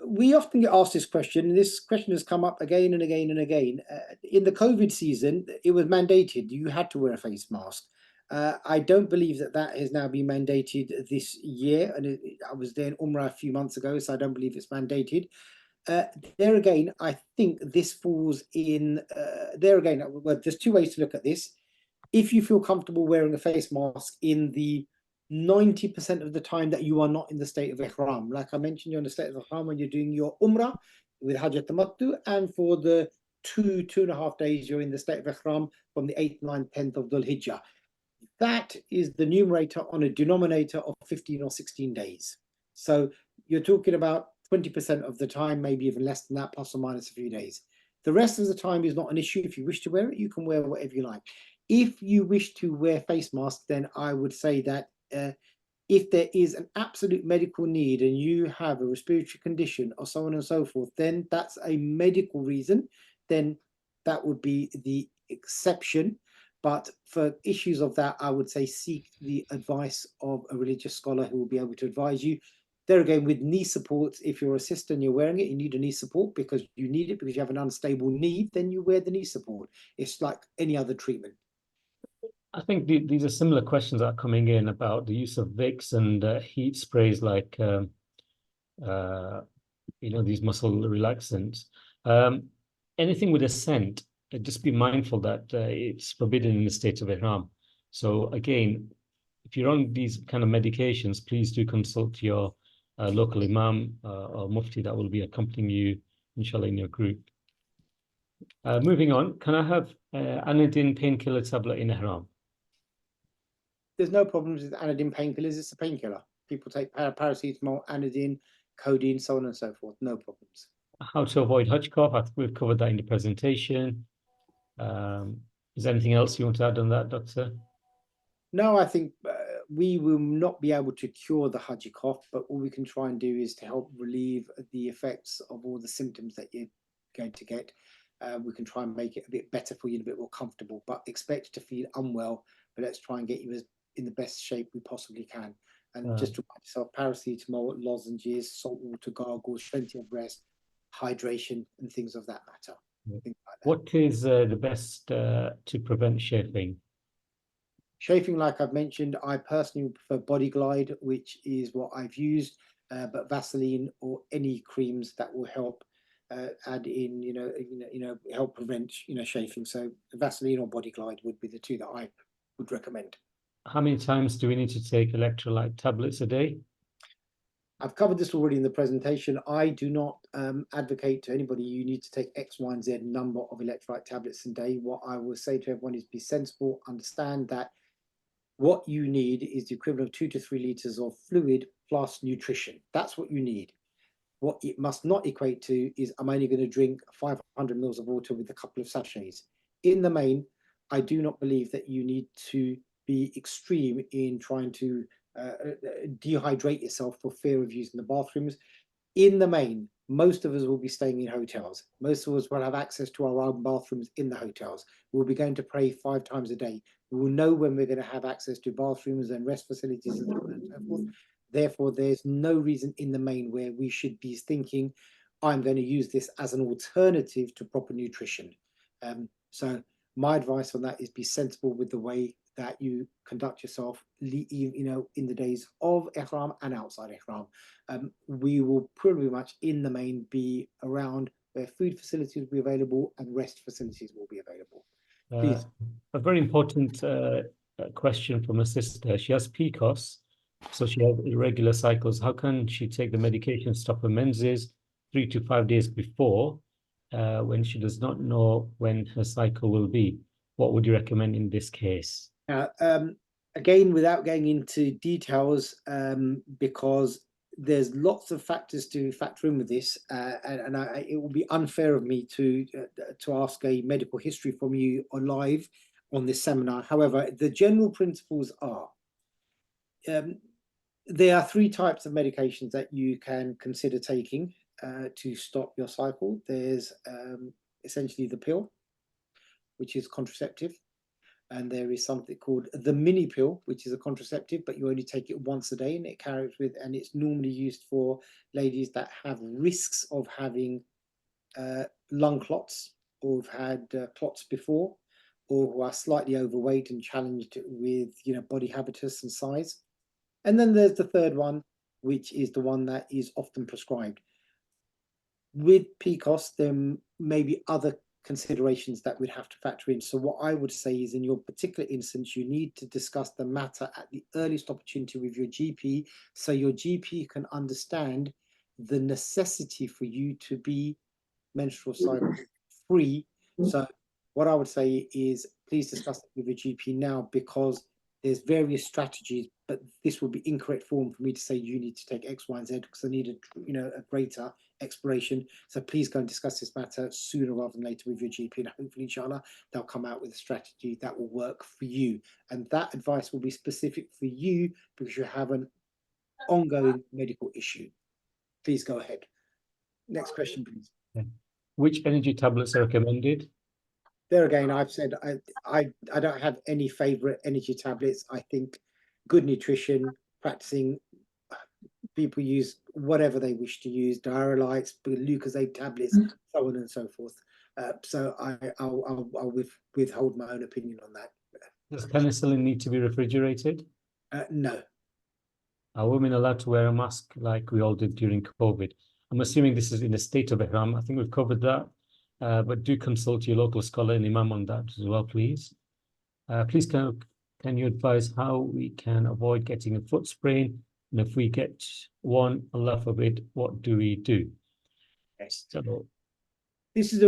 We often get asked this question, and this question has come up again and again and again. In the COVID season, it was mandated. You had to wear a face mask. I don't believe that has now been mandated this year. And I was there in Umrah a few months ago, so I don't believe it's mandated. There again, I think this falls in, well, there's two ways to look at this. If you feel comfortable wearing a face mask in the 90% of the time that you are not in the state of ihram, like I mentioned, you're in the state of ihram when you're doing your umrah with Hajj tamattu, and for the 2.5 days you're in the state of ihram from the 8th, 9th, 10th of Dhul Hijjah. That is the numerator on a denominator of 15 or 16 days. So you're talking about 20% of the time, maybe even less than that, plus or minus a few days. The rest of the time is not an issue. If you wish to wear it, you can wear whatever you like. If you wish to wear face masks, then I would say that if there is an absolute medical need and you have a respiratory condition or so on and so forth, then that's a medical reason, then that would be the exception. But for issues of that, I would say seek the advice of a religious scholar who will be able to advise you. There again, with knee supports, if you're a sister and you're wearing it, you need a knee support because you need it because you have an unstable knee, then you wear the knee support. It's like any other treatment. I think these are similar questions that are coming in about the use of Vicks and heat sprays like, these muscle relaxants. Anything with a scent, just be mindful that it's forbidden in the state of ihram. So again, if you're on these kind of medications, please do consult your local imam or mufti that will be accompanying you, inshallah, in your group. Moving on, can I have anodine painkiller tablet in ihram? There's no problems with anodine painkillers. It's a painkiller. People take paracetamol, anodine, codeine, so on and so forth. No problems. How to avoid Hajj cough? We've covered that in the presentation. Is there anything else you want to add on that, Doctor? No, I think we will not be able to cure the Hajj cough, but all we can try and do is to help relieve the effects of all the symptoms that you're going to get. We can try and make it a bit better for you, a bit more comfortable, but expect to feel unwell. But let's try and get you in the best shape we possibly can. And just to remind yourself, paracetamol, lozenges, salt water gargles, plenty of rest, hydration, and things of that matter. Like that. What is the best to prevent chafing? Chafing, like I've mentioned, I personally prefer Body Glide, which is what I've used, but Vaseline or any creams that will help add in, help prevent, chafing. So Vaseline or Body Glide would be the two that I would recommend. How many times do we need to take electrolyte tablets a day? I've covered this already in the presentation. I do not advocate to anybody you need to take X, Y, and Z number of electrolyte tablets a day. What I will say to everyone is be sensible, understand that what you need is the equivalent of 2 to 3 liters of fluid plus nutrition. That's what you need. What it must not equate to is I'm only going to drink 500 mils of water with a couple of sachets. In the main, I do not believe that you need to be extreme in trying to dehydrate yourself for fear of using the bathrooms. In the main, most of us will be staying in hotels. Most of us will have access to our own bathrooms in the hotels. We'll be going to pray 5 times a day. We will know when we're going to have access to bathrooms and rest facilities and so on and so forth. Therefore, there's no reason in the main where we should be thinking, I'm going to use this as an alternative to proper nutrition. So my advice on that is be sensible with the way that you conduct yourself, you know, in the days of ihram and outside ihram. We will pretty much in the main be around where food facilities will be available and rest facilities will be available. Please. A very important question from a sister. She has PCOS, so she has irregular cycles. How can she take the medication to stop her menses 3 to 5 days before when she does not know when her cycle will be? What would you recommend in this case? Again, without going into details, because there's lots of factors to factor in with this, and it would be unfair of me to ask a medical history from you on live on this seminar. However, the general principles are, there are 3 types of medications that you can consider taking to stop your cycle. There's essentially the pill, which is contraceptive. And there is something called the mini pill, which is a contraceptive, but you only take it once a day, and it carries with, and it's normally used for ladies that have risks of having lung clots, or have had clots before, or who are slightly overweight and challenged with, you know, body habitus and size. And then there's the third one, which is the one that is often prescribed. With PCOS, there may be other considerations that we'd have to factor in. So what I would say is, in your particular instance, you need to discuss the matter at the earliest opportunity with your GP, so your GP can understand the necessity for you to be menstrual cycle free. So what I would say is, please discuss it with your GP now, because there's various strategies, but this would be incorrect form for me to say you need to take X, Y, and Z, because I need a greater exploration. So please go and discuss this matter sooner rather than later with your GP, and hopefully, inshallah, they'll come out with a strategy that will work for you. And that advice will be specific for you because you have an ongoing medical issue. Please go ahead. Next question, please. Which energy tablets are recommended? There again, I've said I don't have any favorite energy tablets. I think good nutrition, practicing, people use whatever they wish to use, diarylites, Lucozade tablets, so on and so forth. So I'll withhold my own opinion on that. Does penicillin need to be refrigerated? No. Are women allowed to wear a mask like we all did during COVID? I'm assuming this is in a state of ihram. I think we've covered that. But do consult your local scholar and imam on that as well, please. Please can you advise how we can avoid getting a foot sprain? And if we get one, Allah forbid, what do we do? Yes. So, this is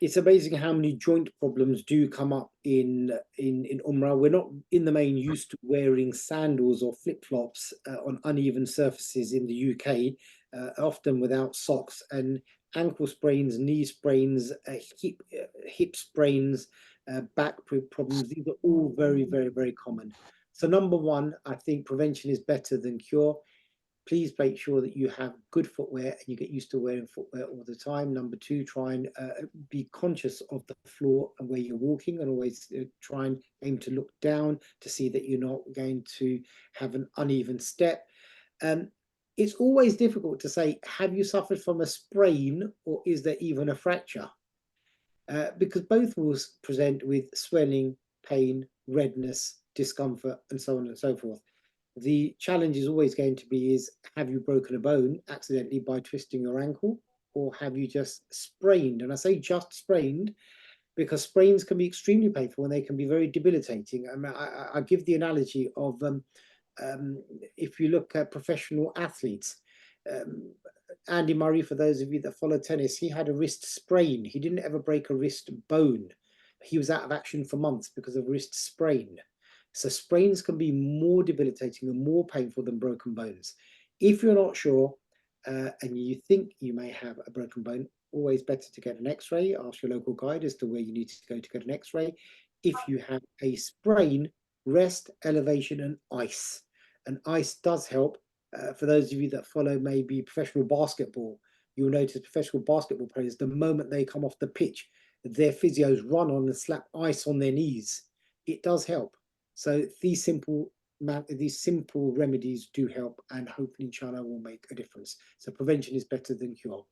it's amazing how many joint problems do come up in Umrah. We're not in the main used to wearing sandals or flip-flops on uneven surfaces in the UK, often without socks, and ankle sprains, knee sprains, hip sprains, back problems. These are all very, very, very common. So number one, I think prevention is better than cure. Please make sure that you have good footwear and you get used to wearing footwear all the time. Number two, try and be conscious of the floor and where you're walking, and always try and aim to look down to see that you're not going to have an uneven step. It's always difficult to say, have you suffered from a sprain or is there even a fracture? Because both will present with swelling, pain, redness, discomfort, and so on and so forth. The challenge is always going to be have you broken a bone accidentally by twisting your ankle, or have you just sprained? And I say just sprained because sprains can be extremely painful and they can be very debilitating. I give the analogy of if you look at professional athletes, Andy Murray, for those of you that follow tennis, he had a wrist sprain. He didn't ever break a wrist bone. He was out of action for months because of wrist sprain. So sprains can be more debilitating and more painful than broken bones. If you're not sure, and you think you may have a broken bone, always better to get an x-ray. Ask your local guide as to where you need to go to get an x-ray. If you have a sprain, rest, elevation, and ice. And ice does help. For those of you that follow maybe professional basketball, you'll notice professional basketball players, the moment they come off the pitch, their physios run on and slap ice on their knees. It does help. So these simple remedies do help, and hopefully, inshallah, will make a difference. So prevention is better than cure.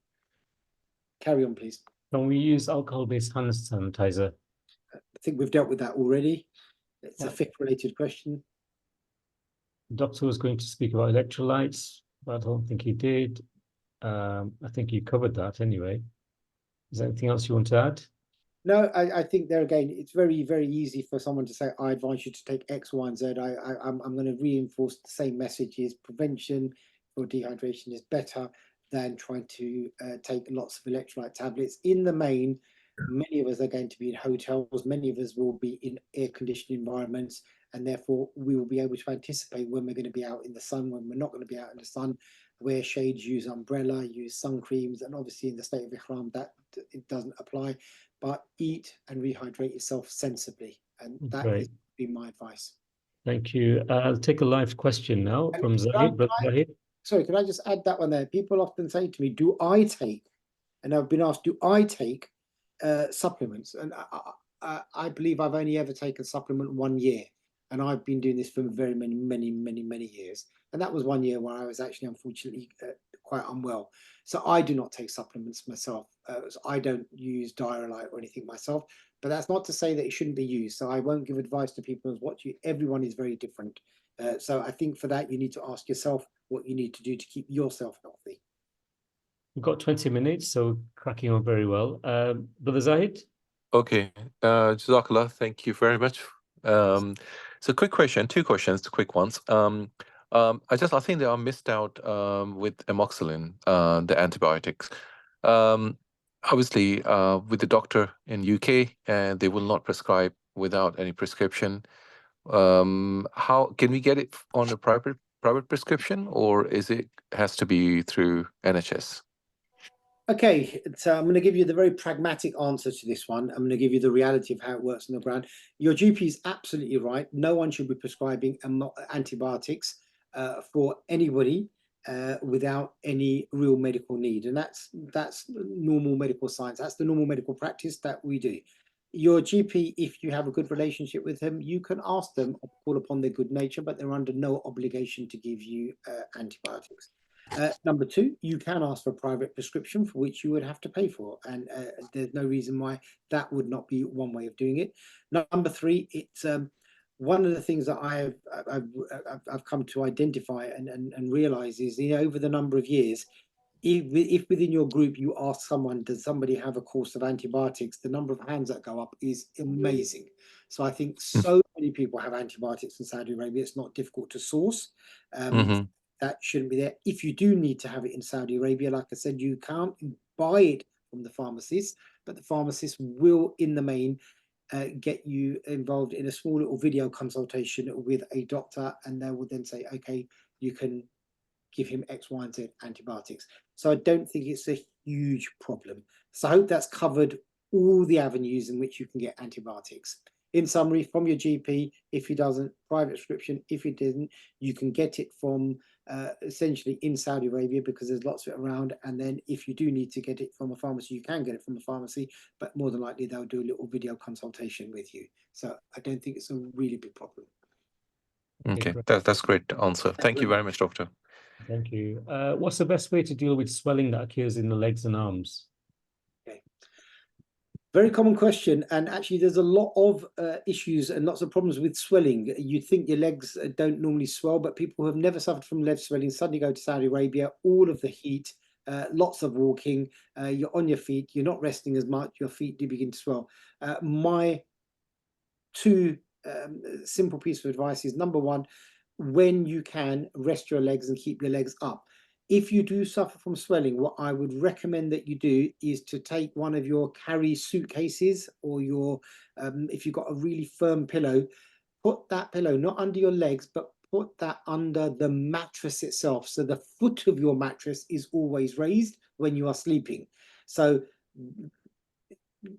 Carry on, please. Can we use alcohol-based hand sanitizer? I think we've dealt with that already. It's Yeah. a fiqh-related question. The doctor was going to speak about electrolytes, but I don't think he did. I think you covered that anyway. Is there anything else you want to add? No, I think there again, it's very, very easy for someone to say, I advise you to take X, Y, and Z. I'm going to reinforce the same messages. Prevention for dehydration is better than trying to take lots of electrolyte tablets. In the main, many of us are going to be in hotels. Many of us will be in air-conditioned environments, and therefore we will be able to anticipate when we're going to be out in the sun, when we're not going to be out in the sun, wear shades, use umbrella, use sun creams, and obviously in the state of Ihram that it doesn't apply. But eat and rehydrate yourself sensibly, and that is be my advice. Thank you. I'll take a live question now And from Zahid. Sorry, can I just add that one there? People often say to me, do I take, and I've been asked, do I take supplements? And I believe I've only ever taken supplement 1 year, and I've been doing this for very many years. And that was 1 year where I was actually unfortunately quite unwell. So I do not take supplements myself. So I don't use Diarylite or anything myself, but that's not to say that it shouldn't be used. So I won't give advice to people as what everyone is very different. So I think for that, you need to ask yourself what you need to do to keep yourself healthy. We've got 20 minutes, so cracking on very well. Brother Zahid? Okay, Jazakallah, thank you very much. So quick question, 2 questions, 2 quick ones. I think they are missed out with amoxicillin, the antibiotics. Obviously, with the doctor in UK, they will not prescribe without any prescription. How can we get it on a private prescription, or has to be through NHS? Okay, so I'm going to give you the very pragmatic answer to this one. I'm going to give you the reality of how it works on the ground. Your GP is absolutely right. No one should be prescribing antibiotics for anybody without any real medical need. And that's normal medical science. That's the normal medical practice that we do. Your GP, if you have a good relationship with them, you can ask them or call upon their good nature, but they're under no obligation to give you antibiotics. Number 2, you can ask for a private prescription for which you would have to pay for, and there's no reason why that would not be one way of doing it. Number 3, it's one of the things that I've come to identify and realize is, over the number of years, if within your group you ask someone, does somebody have a course of antibiotics, the number of hands that go up is amazing. So I think so many people have antibiotics in Saudi Arabia, it's not difficult to source. That shouldn't be there. If you do need to have it in Saudi Arabia, like I said, you can't buy it from the pharmacies, but the pharmacist will, in the main, get you involved in a small little video consultation with a doctor, and they will then say, okay, you can give him X, Y, and Z antibiotics. So I don't think it's a huge problem. So I hope that's covered all the avenues in which you can get antibiotics. In summary, from your GP, if he doesn't, private prescription, if he didn't, you can get it from essentially in Saudi Arabia because there's lots of it around. And then if you do need to get it from a pharmacy, you can get it from a pharmacy, but more than likely they'll do a little video consultation with you. So I don't think it's a really big problem. Okay, that's a great answer. Thank you very much, doctor. Thank you. What's the best way to deal with swelling that occurs in the legs and arms? Okay. Very common question, and actually there's a lot of issues and lots of problems with swelling. You'd think your legs don't normally swell, but people who have never suffered from leg swelling suddenly go to Saudi Arabia, all of the heat, lots of walking, you're on your feet, you're not resting as much, your feet do begin to swell. My 2 simple piece of advice is, number 1, when you can, rest your legs and keep your legs up. If you do suffer from swelling, what I would recommend that you do is to take one of your carry suitcases or your, if you've got a really firm pillow, put that pillow not under your legs, but put that under the mattress itself. So the foot of your mattress is always raised when you are sleeping. So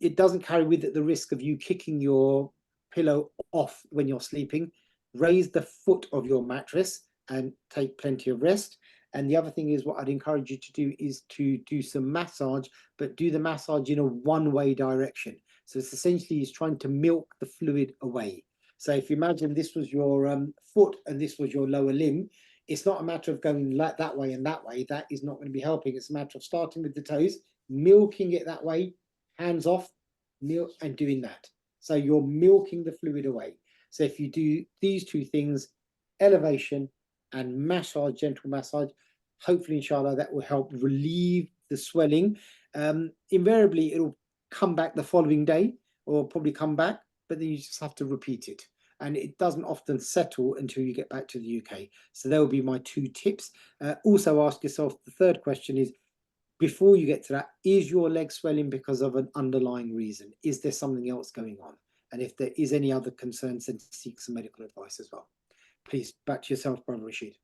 it doesn't carry with it the risk of you kicking your pillow off when you're sleeping. Raise the foot of your mattress and take plenty of rest. And the other thing is, what I'd encourage you to do is to do some massage, but do the massage in a one-way direction. So it's essentially is trying to milk the fluid away. So if you imagine this was your foot and this was your lower limb, it's not a matter of going like that way and that way. That is not going to be helping. It's a matter of starting with the toes, milking it that way, hands off, milk, and doing that. So you're milking the fluid away. So if you do these two things, elevation and massage, gentle massage, hopefully, inshallah, that will help relieve the swelling. Invariably, it'll come back the following day, or probably come back, but then you just have to repeat it. And it doesn't often settle until you get back to the UK. So there will be my 2 tips. Also ask yourself, the third question is, before you get to that, is your leg swelling because of an underlying reason? Is there something else going on? And if there is any other concerns, then seek some medical advice as well. Please, back to yourself, Brother Rashid.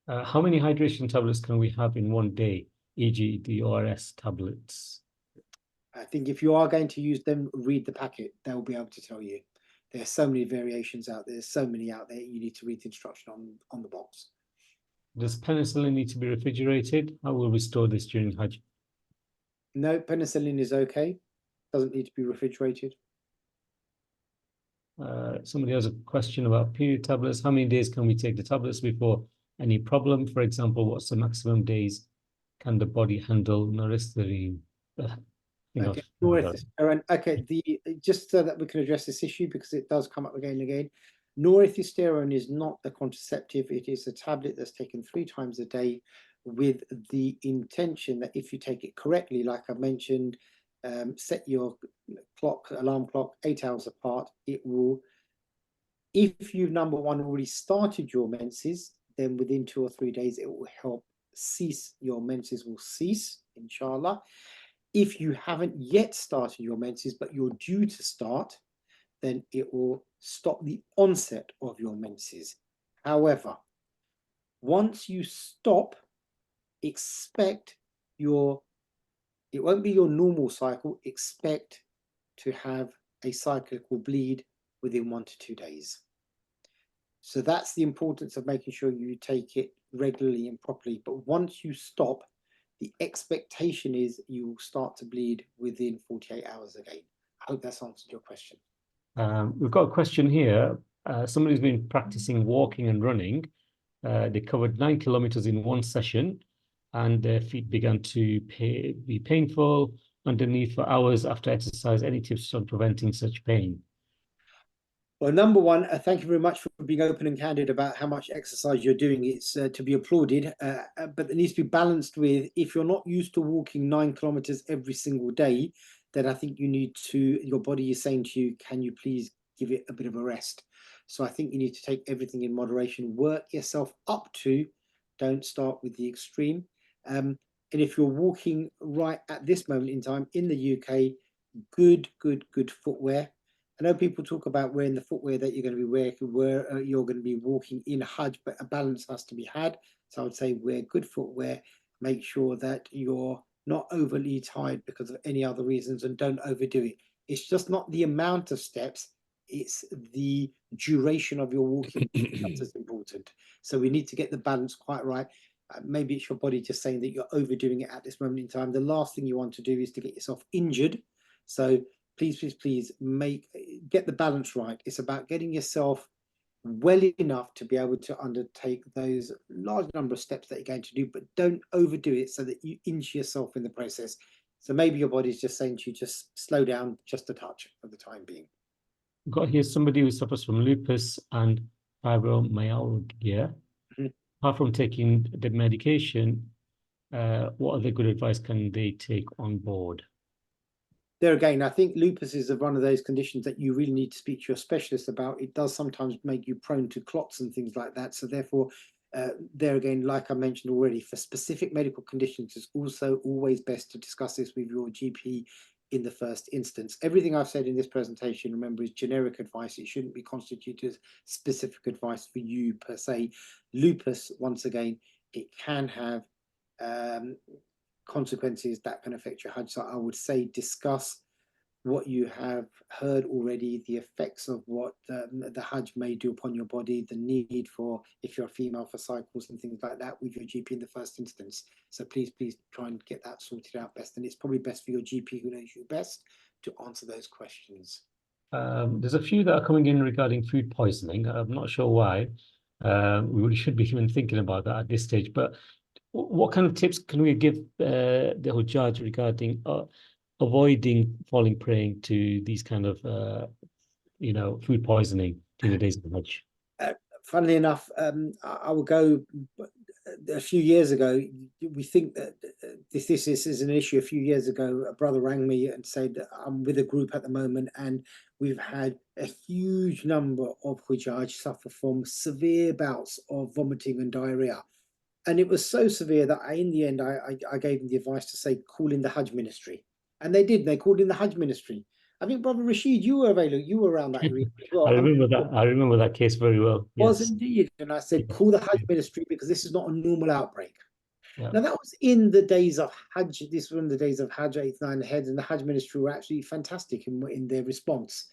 How many hydration tablets can we have in one day, e.g. the ORS tablets? I think if you are going to use them, read the packet. They'll be able to tell you. There's so many variations out there. There's so many out there. You need to read the instruction on the box. Does penicillin need to be refrigerated? How will we store this during Hajj? No, penicillin is okay. Doesn't need to be refrigerated. Somebody has a question about period tablets. How many days can we take the tablets before any problem? For example, what's the maximum days can the body handle norethistine? Okay, just so that we can address this issue, because it does come up again and again. Norethistone is not a contraceptive. It is a tablet that's taken 3 times a day with the intention that if you take it correctly, like I mentioned, set your alarm clock 8 hours apart. It will, if you've number one already started your menses, then within 2 or 3 days it will help cease. Your menses will cease, inshallah. If you haven't yet started your menses, but you're due to start, then it will stop the onset of your menses. However, once you stop, expect it won't be your normal cycle, expect to have a cyclical bleed within 1 to 2 days. So that's the importance of making sure you take it regularly and properly. But once you stop, the expectation is you will start to bleed within 48 hours again. I hope that's answered your question. We've got a question here. Somebody's been practicing walking and running. They covered 9 kilometers in one session, and their feet began to be painful underneath for hours after exercise. Any tips on preventing such pain? Well, number one, thank you very much for being open and candid about how much exercise you're doing. It's to be applauded, but it needs to be balanced with, if you're not used to walking 9 kilometers every single day, then I think you need to, your body is saying to you, can you please give it a bit of a rest? So I think you need to take everything in moderation, work yourself up to, don't start with the extreme. And if you're walking right at this moment in time in the UK, good footwear. I know people talk about wearing the footwear that you're going to be wearing, where you're going to be walking in Hajj, but a balance has to be had. So I would say wear good footwear, make sure that you're not overly tired because of any other reasons, and don't overdo it. It's just not the amount of steps, it's the duration of your walking that's as important. So we need to get the balance quite right. Maybe it's your body just saying that you're overdoing it at this moment in time. The last thing you want to do is to get yourself injured. So please get the balance right. It's about getting yourself well enough to be able to undertake those large number of steps that you're going to do, but don't overdo it so that you injure yourself in the process. So maybe your body's just saying to you, just slow down just a touch for the time being. We've got here somebody who suffers from lupus and fibromyalgia. Apart from taking the medication, what other good advice can they take on board? There again, I think lupus is one of those conditions that you really need to speak to your specialist about. It does sometimes make you prone to clots and things like that. So therefore, there again, like I mentioned already, for specific medical conditions, it's also always best to discuss this with your GP in the first instance. Everything I've said in this presentation, remember, is generic advice. It shouldn't be constituted as specific advice for you per se. Lupus, once again, it can have consequences that can affect your Hajj. So I would say discuss what you have heard already, the effects of what the Hajj may do upon your body, the need for, if you're a female, for cycles and things like that with your GP in the first instance. So please try and get that sorted out best. And it's probably best for your GP, who knows you best, to answer those questions. There's a few that are coming in regarding food poisoning. I'm not sure why. We really should be even thinking about that at this stage. But what kind of tips can we give the Hujjaj regarding avoiding falling prey to these kind of, food poisoning during the days of Hajj? Funnily enough, I will go a few years ago. We think that this is an issue. A few years ago, a brother rang me and said, I'm with a group at the moment, and we've had a huge number of Hujjaj suffer from severe bouts of vomiting and diarrhea. And it was so severe that in the end, I gave them the advice to say, call in the Hajj ministry. And they did. They called in the Hajj ministry. I think, Brother Rashid, you were available. You were around that area as well. I remember that case very well. Was Yes. indeed. And I said, call the Hajj ministry, because this is not a normal outbreak. Yeah. Now, that was in the days of Hajj. This was in the days of Hajj 8, 9 ahead, and the Hajj ministry were actually fantastic in their response.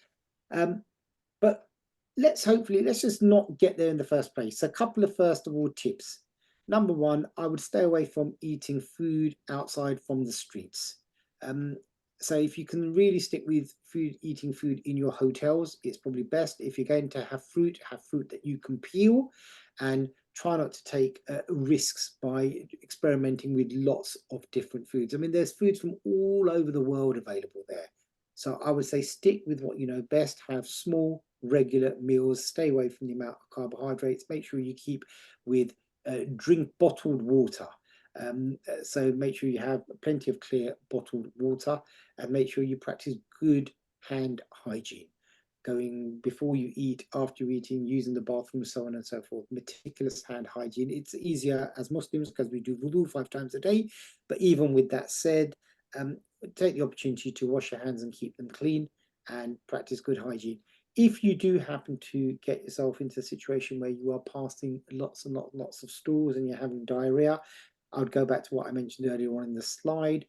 But let's just not get there in the first place. So a couple of, first of all, tips. Number one, I would stay away from eating food outside from the streets. So if you can really stick with eating food in your hotels, it's probably best. If you're going to have fruit that you can peel, and try not to take risks by experimenting with lots of different foods. I mean, there's foods from all over the world available there. So I would say stick with what you know best, have small, regular meals, stay away from the amount of carbohydrates, make sure you keep with drink bottled water. So make sure you have plenty of clear bottled water, and make sure you practice good hand hygiene. Going before you eat, after you're eating, using the bathroom, so on and so forth. Meticulous hand hygiene. It's easier as Muslims because we do wudu 5 times a day. But even with that said, take the opportunity to wash your hands and keep them clean, and practice good hygiene. If you do happen to get yourself into a situation where you are passing lots and lots of stools and you're having diarrhea, I would go back to what I mentioned earlier on in the slide.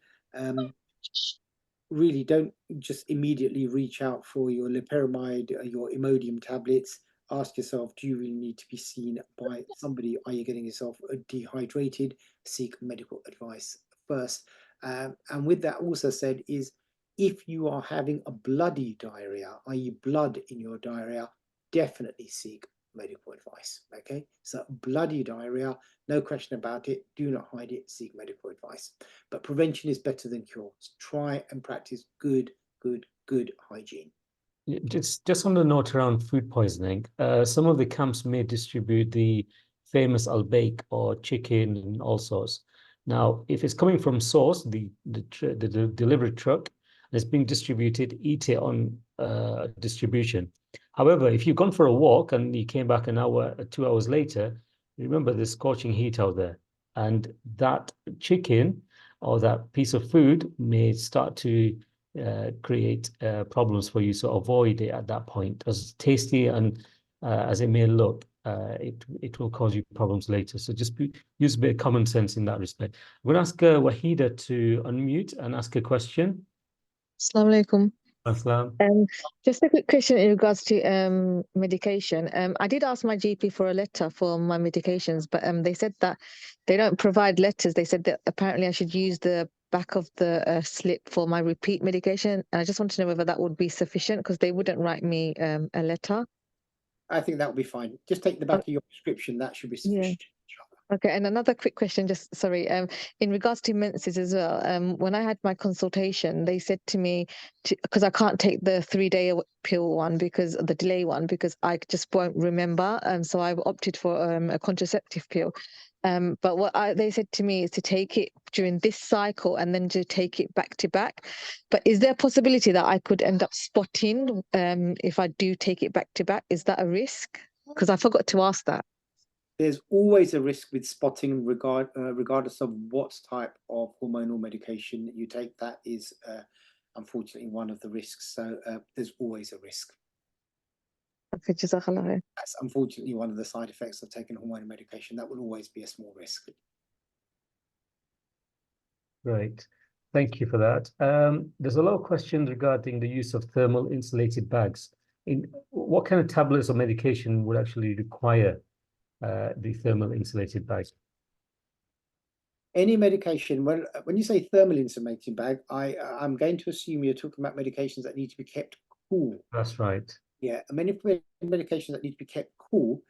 Really don't just immediately reach out for your loperamide, your Imodium tablets. Ask yourself, do you really need to be seen by somebody? Are you getting yourself dehydrated? Seek medical advice first. And with that also said is, if you are having a bloody diarrhea, i.e. blood in your diarrhea, definitely seek medical advice. Okay, so bloody diarrhea, no question about it, do not hide it, seek medical advice. But prevention is better than cure. So try and practice good hygiene. Just on the note around food poisoning, some of the camps may distribute the famous al-bake or chicken and all sorts. Now, if it's coming from source, the delivery truck, and it's being distributed, eat it on distribution. However, if you've gone for a walk and you came back an hour, 2 hours later, remember the scorching heat out there, and that chicken or that piece of food may start to create problems for you. So avoid it at that point. As tasty and as it may look, it will cause you problems later. So just use a bit of common sense in that respect. I'm going to ask Wahida to unmute and ask a question. Assalamu alaikum. Assalam. Just a quick question in regards to medication. I did ask my GP for a letter for my medications, but they said that they don't provide letters. They said that apparently I should use the back of the slip for my repeat medication. And I just want to know whether that would be sufficient, because they wouldn't write me a letter. I think that would be fine. Just take the back of your prescription. That should be sufficient. Yeah. Okay, and another quick question, just sorry, in regards to menses as well. When I had my consultation, they said to me, because I can't take the 3-day pill one, because the delay one, because I just won't remember. So I've opted for a contraceptive pill. But what they said to me is to take it during this cycle and then to take it back to back. But is there a possibility that I could end up spotting if I do take it back to back? Is that a risk? Because I forgot to ask that. There's always a risk with spotting, regardless of what type of hormonal medication that you take. That is unfortunately one of the risks. So there's always a risk. Okay, Jazakallah khair. That's unfortunately one of the side effects of taking hormonal medication. That will always be a small risk. Right. Thank you for that. There's a lot of questions regarding the use of thermal insulated bags. What kind of tablets or medication would actually require the thermal insulated bag? Any medication, when you say thermal insulating bag, I'm going to assume you're talking about medications that need to be kept cool. That's right. Yeah, many medications that need to be kept cool.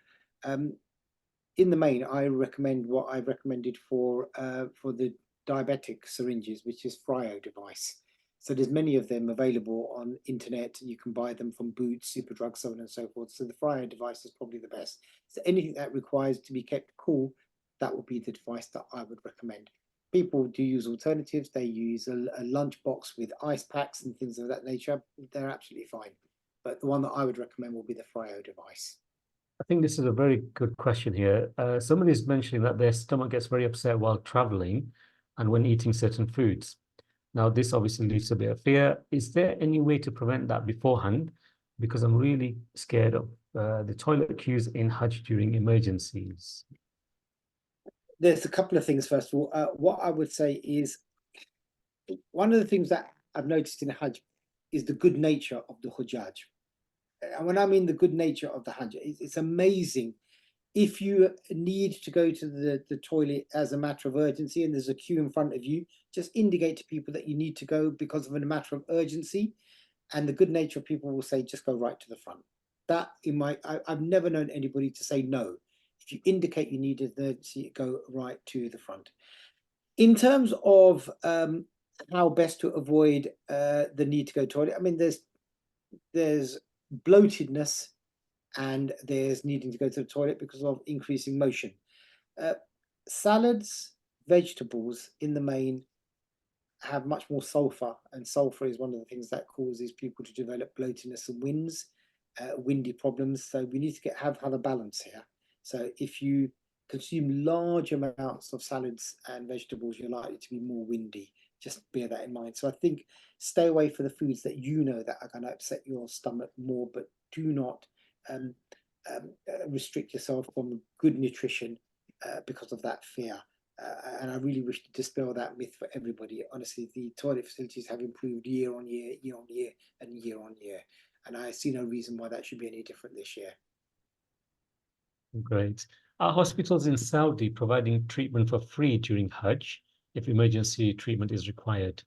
In the main, I recommend what I've recommended for the diabetic syringes, which is Fryo device. So there's many of them available on internet. You can buy them from Boots, Superdrug, so on and so forth. So the Fryo device is probably the best. So anything that requires to be kept cool, that would be the device that I would recommend. People do use alternatives. They use a lunchbox with ice packs and things of that nature. They're absolutely fine. But the one that I would recommend will be the Fryo device. I think this is a very good question here. Somebody is mentioning that their stomach gets very upset while traveling and when eating certain foods. Now, this obviously leads to a bit of fear. Is there any way to prevent that beforehand? Because I'm really scared of the toilet queues in Hajj during emergencies. There's a couple of things. First of all, what I would say is one of the things that I've noticed in Hajj is the good nature of the Hujjaj. And when I mean the good nature of the Hajj, it's amazing. If you need to go to the toilet as a matter of urgency and there's a queue in front of you, just indicate to people that you need to go because of a matter of urgency. And the good nature of people will say, just go right to the front. That I've never known anybody to say no. If you indicate you need urgency, go right to the front. In terms of how best to avoid the need to go to the toilet, I mean, there's bloatedness and there's needing to go to the toilet because of increasing motion. Salads, vegetables in the main have much more sulfur, and sulfur is one of the things that causes people to develop bloatedness and windy problems. So we need to have a balance here. So if you consume large amounts of salads and vegetables, you're likely to be more windy. Just bear that in mind. So I think stay away from the foods that you know that are going to upset your stomach more, but do not restrict yourself from good nutrition because of that fear. And I really wish to dispel that myth for everybody. Honestly, the toilet facilities have improved year on year, and year on year. And I see no reason why that should be any different this year. Great. Are hospitals in Saudi providing treatment for free during Hajj if emergency treatment is required?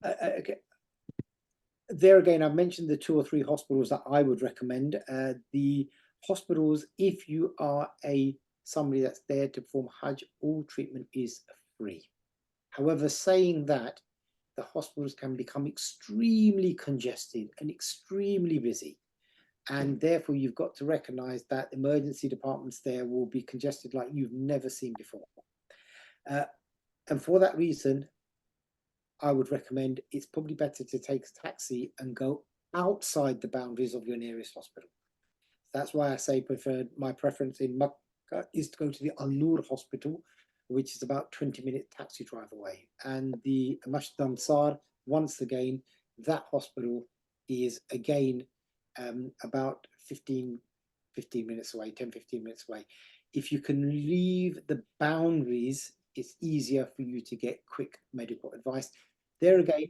Okay. There again, I've mentioned the 2 or 3 hospitals that I would recommend. The hospitals, if you are somebody that's there to perform Hajj, all treatment is free. However, saying that, the hospitals can become extremely congested and extremely busy. And therefore, you've got to recognize that emergency departments there will be congested like you've never seen before. And for that reason, I would recommend it's probably better to take a taxi and go outside the boundaries of your nearest hospital. That's why I say my preference in Makkah is to go to the Al-Nur hospital, which is about 20-minute taxi drive away. And the Masjid Ansar, once again, that hospital is again about 15 minutes away, 10-15 minutes away. If you can leave the boundaries, it's easier for you to get quick medical advice. There again,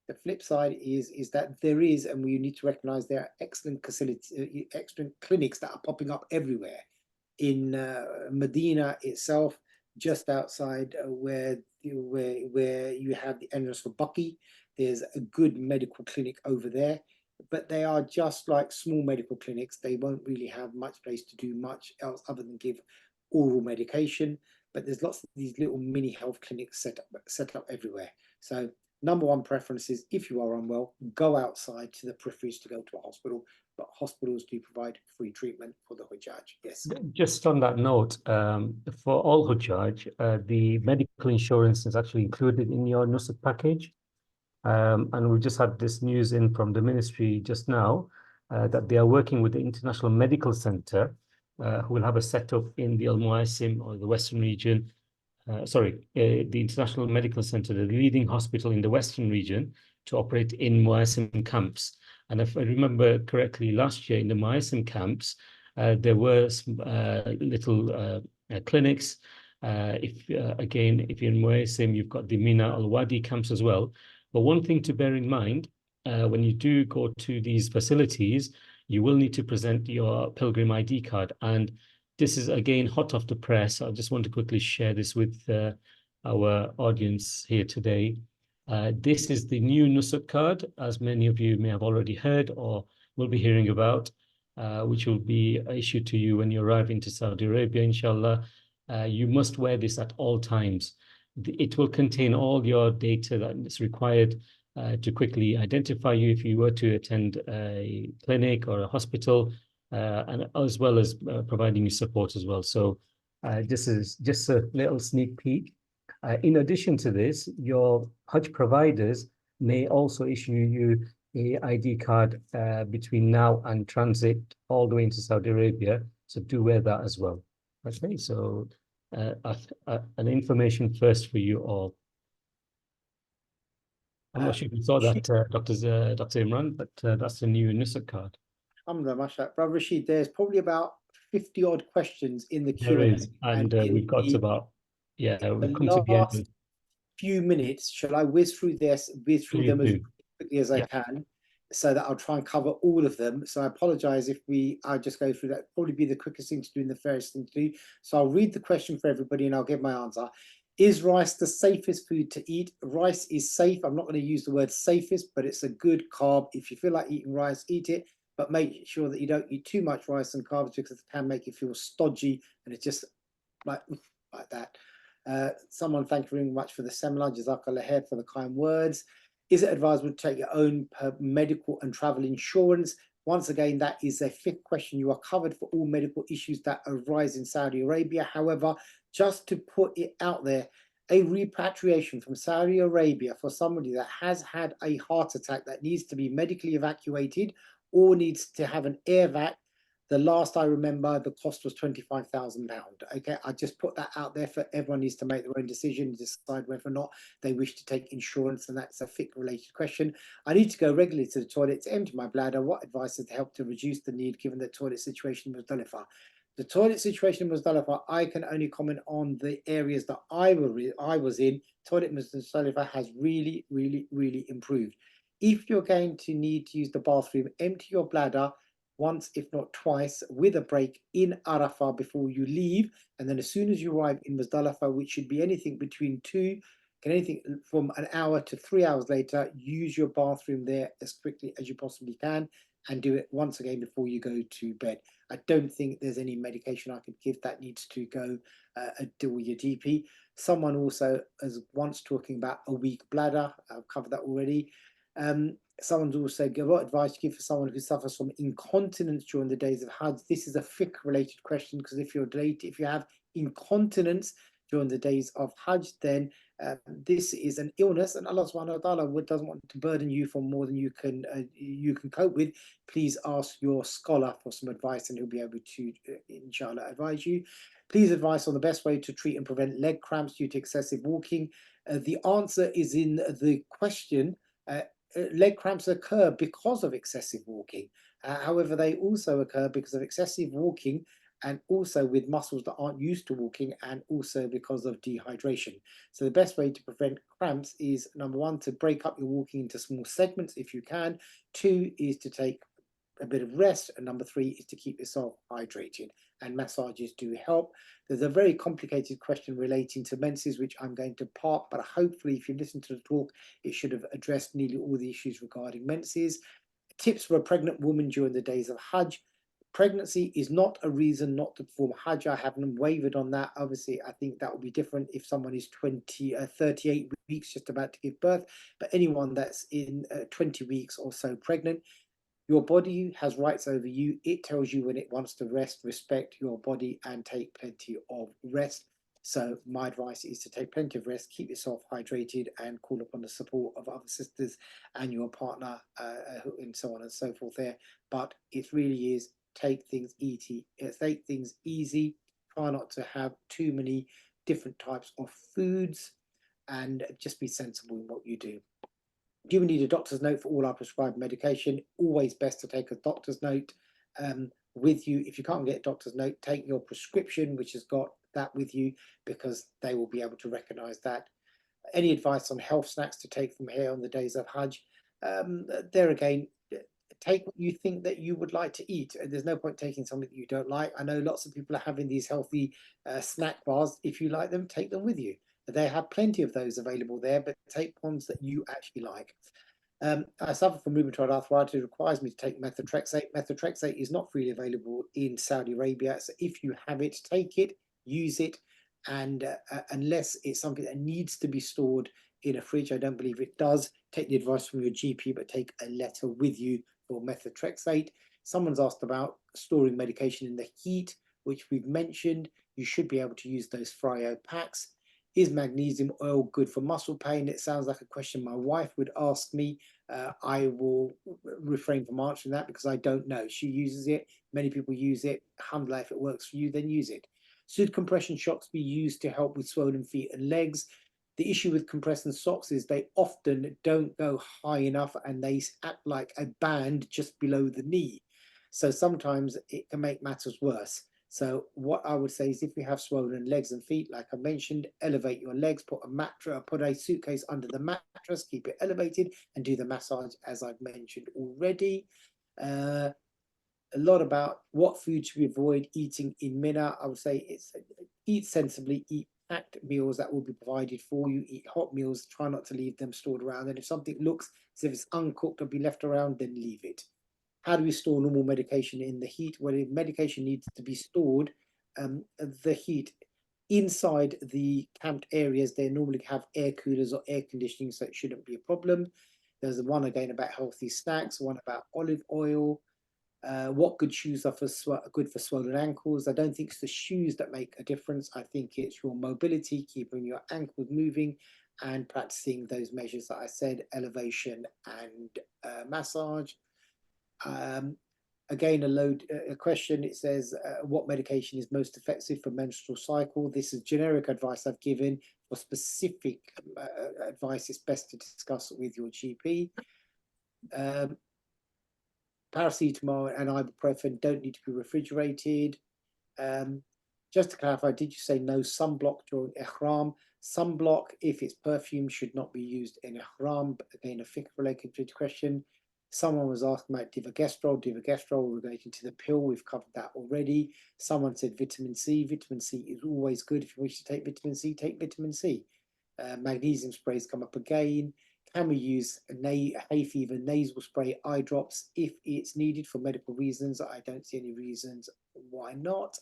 the flip side is that there is, and we need to recognize there are excellent facilities, excellent clinics that are popping up everywhere. In Medina itself, just outside where you have the entrance for Bucky, there's a good medical clinic over there. But they are just like small medical clinics. They won't really have much place to do much else other than give oral medication. But there's lots of these little mini health clinics set up everywhere. So number one preference is if you are unwell, go outside to the peripheries to go to a hospital. But hospitals do provide free treatment for the Hujjaj. Yes. Just on that note, for all Hujjaj, the medical insurance is actually included in your Nusuk package. And we just had this news in from the ministry just now that they are working with the International Medical Center, who will have a setup in the Al Muasim or the Western region. The International Medical Center, the leading hospital in the Western region, to operate in Muasim camps. And if I remember correctly, last year in the Muasim camps, there were some, little clinics. If you're in Muasim, you've got the Mina al-Wadi camps as well. But one thing to bear in mind, when you do go to these facilities, you will need to present your pilgrim ID card. And this is, again, hot off the press. I just want to quickly share this with our audience here today. This is the new Nusuk card, as many of you may have already heard or will be hearing about, which will be issued to you when you arrive into Saudi Arabia, inshallah. You must wear this at all times. It will contain all your data that is required to quickly identify you if you were to attend a clinic or a hospital, and as well as providing you support as well. So this is just a little sneak peek. In addition to this, your Hajj providers may also issue you a ID card between now and transit all the way into Saudi Arabia. So do wear that as well. Okay, so an information first for you all. I'm not sure if you saw that, Dr. Imran, but that's the new Nusuk card. Alhamdulillah, mashallah. Brother Rashid, there's probably about 50 odd questions in the There Q&A. is, and we've got about, we've come to the end. Few minutes, shall I whiz through them as quickly as I can, so that I'll try and cover all of them. So I apologize if I just go through that. Probably be the quickest thing to do and the fairest thing to do. So I'll read the question for everybody and I'll give my answer. Is rice the safest food to eat? Rice is safe. I'm not going to use the word safest, but it's a good carb. If you feel like eating rice, eat it, but make sure that you don't eat too much rice and carbs, because it can make you feel stodgy, and it's just like that. Someone, thank you very much for the seminar. Jazakallah khair for the kind words. Is it advisable to take your own medical and travel insurance? Once again, that is a fifth question. You are covered for all medical issues that arise in Saudi Arabia. However, just to put it out there, a repatriation from Saudi Arabia for somebody that has had a heart attack that needs to be medically evacuated or needs to have an air vac, the last I remember, the cost was £25,000. Okay, I just put that out there for everyone needs to make their own decision and decide whether or not they wish to take insurance, and that's a fiqh-related question. I need to go regularly to the toilet to empty my bladder. What advice has helped to reduce the need given the toilet situation in Muzdalifah? The toilet situation in Muzdalifah, I can only comment on the areas that I was in. Toilet in Muzdalifah has really, really, really improved. If you're going to need to use the bathroom, empty your bladder once, if not twice, with a break in Arafah before you leave. And then as soon as you arrive in Muzdalifah, which should be anything between anything from an hour to 3 hours later, use your bathroom there as quickly as you possibly can and do it once again before you go to bed. I don't think there's any medication I could give that needs to go deal with your GP. Someone also is once talking about a weak bladder. I've covered that already. Someone's also give what advice to give for someone who suffers from incontinence during the days of Hajj. This is a fiqh-related question, because if you have incontinence during the days of Hajj, then this is an illness, and Allah subhanahu wa ta'ala doesn't want to burden you for more than you can cope with. Please ask your scholar for some advice, and he'll be able to, inshallah, advise you. Please advise on the best way to treat and prevent leg cramps due to excessive walking. The answer is in the question. Leg cramps occur because of excessive walking. However, they also occur because of excessive walking and also with muscles that aren't used to walking, and also because of dehydration. So the best way to prevent cramps is, number one, to break up your walking into small segments if you can. 2 is to take a bit of rest, and number 3 is to keep yourself hydrated, and massages do help. There's a very complicated question relating to menses, which I'm going to park, but hopefully if you listen to the talk, it should have addressed nearly all the issues regarding menses. Tips for a pregnant woman during the days of Hajj. Pregnancy is not a reason not to perform Hajj. I haven't wavered on that. Obviously, I think that will be different if someone is 38 weeks just about to give birth, but anyone that's in 20 weeks or so pregnant, your body has rights over you. It tells you when it wants to rest. Respect your body and take plenty of rest. So my advice is to take plenty of rest, keep yourself hydrated, and call upon the support of other sisters and your partner, and so on and so forth there. But it really is take things easy. Try not to have too many different types of foods, and just be sensible in what you do. Do we need a doctor's note for all our prescribed medication? Always best to take a doctor's note with you. If you can't get a doctor's note, take your prescription, which has got that with you, because they will be able to recognize that. Any advice on health snacks to take from here on the days of Hajj? There again, take what you think that you would like to eat. There's no point taking something that you don't like. I know lots of people are having these healthy snack bars. If you like them, take them with you. They have plenty of those available there, but take ones that you actually like. I suffer from rheumatoid arthritis. It requires me to take methotrexate. Methotrexate is not freely available in Saudi Arabia. So if you have it, take it, use it. And unless it's something that needs to be stored in a fridge, I don't believe it does, take the advice from your GP, but take a letter with you for methotrexate. Someone's asked about storing medication in the heat, which we've mentioned. You should be able to use those Fryo packs. Is magnesium oil good for muscle pain? It sounds like a question my wife would ask me. I will refrain from answering that because I don't know. She uses it. Many people use it. Alhamdulillah, if it works for you, then use it. Should compression socks be used to help with swollen feet and legs? The issue with compression socks is they often don't go high enough and they act like a band just below the knee. So sometimes it can make matters worse. So what I would say is if you have swollen legs and feet, like I mentioned, elevate your legs, put a suitcase under the mattress, keep it elevated, and do the massage as I've mentioned already. A lot about what food should we avoid eating in Mina. I would say it's eat sensibly, eat packed meals that will be provided for you, eat hot meals, try not to leave them stored around. And if something looks as if it's uncooked or be left around, then leave it. How do we store normal medication in the heat? Well, if medication needs to be stored, the heat inside the camped areas, they normally have air coolers or air conditioning, so it shouldn't be a problem. There's one again about healthy snacks, one about olive oil. What good shoes are good for swollen ankles? I don't think it's the shoes that make a difference. I think it's your mobility, keeping your ankles moving and practicing those measures that I said, elevation and massage. Again, a question, it says, what medication is most effective for menstrual cycle? This is generic advice I've given. For specific advice, it's best to discuss with your GP. Paracetamol and ibuprofen don't need to be refrigerated. Just to clarify, did you say no sunblock during ihram? Sunblock, if it's perfume, should not be used in ihram. But again, a fiqh-related question. Someone was asking about divagestrol relating to the pill. We've covered that already. Someone said vitamin C. Vitamin C is always good. If you wish to take vitamin C, take vitamin C. Magnesium sprays come up again. Can we use hay fever nasal spray eye drops if it's needed for medical reasons? I don't see any reasons why not.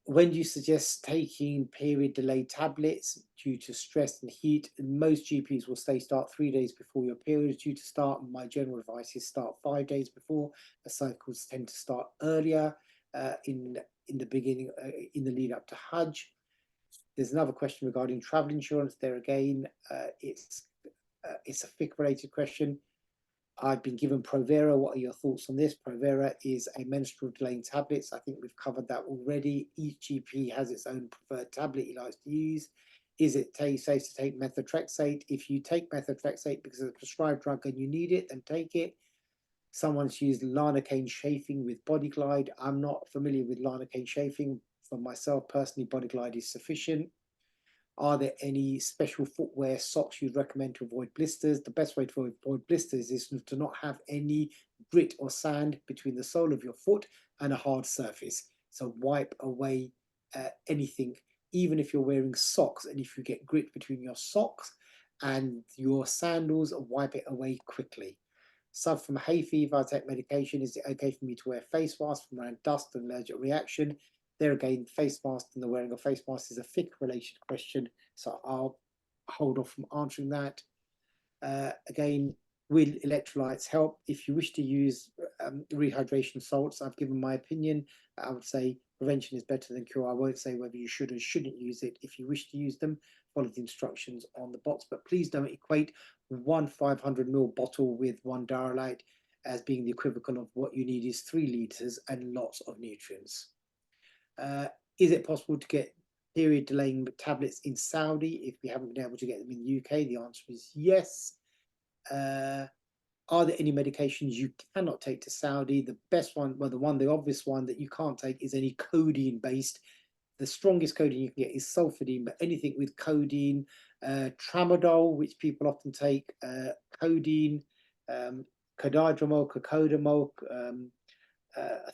When do you suggest taking period delay tablets due to stress and heat? Most GPs will say start 3 days before your period is due to start. My general advice is start 5 days before. The cycles tend to start earlier in the beginning, in the lead up to Hajj. There's another question regarding travel insurance. There again, it's a fiqh-related question. I've been given Provera. What are your thoughts on this? Provera is a menstrual delaying tablets. I think we've covered that already. Each GP has its own preferred tablet he likes to use. Is it safe to take methotrexate? If you take methotrexate because it's a prescribed drug and you need it, then take it. Someone's used Lanacane chafing with BodyGlide. I'm not familiar with Lanacane chafing. For myself personally, BodyGlide is sufficient. Are there any special footwear, socks you'd recommend to avoid blisters? The best way to avoid blisters is to not have any grit or sand between the sole of your foot and a hard surface. So wipe away anything, even if you're wearing socks, and if you get grit between your socks and your sandals, wipe it away quickly. Suffer from hay fever, I take medication. Is it okay for me to wear face masks from around dust and allergic reaction? There again, face mask and the wearing of face masks is a fiqh-related question, so I'll hold off from answering that. Again, will electrolytes help? If you wish to use rehydration salts, I've given my opinion. I would say prevention is better than cure. I won't say whether you should or shouldn't use it. If you wish to use them, follow the instructions on the box, but please don't equate one 500 ml bottle with one diarrhea as being the equivalent of what you need is 3 litres and lots of nutrients. Is it possible to get period delaying tablets in Saudi if we haven't been able to get them in the UK? The answer is yes. Are there any medications you cannot take to Saudi? The best one, well, the obvious one that you can't take is any codeine based. The strongest codeine you can get is sulfidine, but anything with codeine, tramadol, which people often take, codeine, codidromol, cocodamol,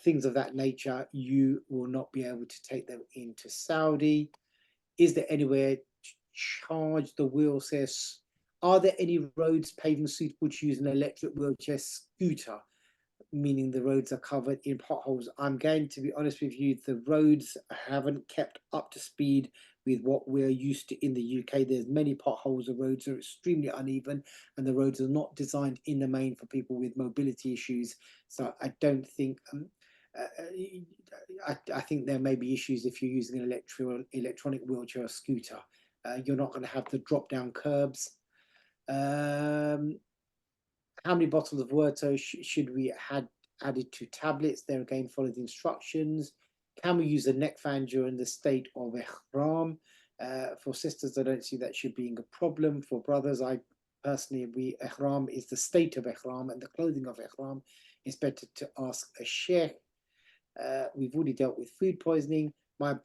things of that nature, you will not be able to take them into Saudi. Is there anywhere to charge the wheelchair? Are there any roads paved and suitable to use an electric wheelchair scooter? Meaning the roads are covered in potholes. I'm going to be honest with you, the roads haven't kept up to speed with what we're used to in the UK. There's many potholes, the roads are extremely uneven, and the roads are not designed in the main for people with mobility issues. So I don't think, I think there may be issues if you're using an electronic wheelchair or scooter. You're not going to have the drop down curbs. How many bottles of water should we add added to tablets? There again, follow the instructions. Can we use a neck fan during the state of ihram? For sisters, I don't see that should be a problem. For brothers, I personally, ihram is the state of ihram and the clothing of ihram. It's better to ask a sheikh. We've already dealt with food poisoning. My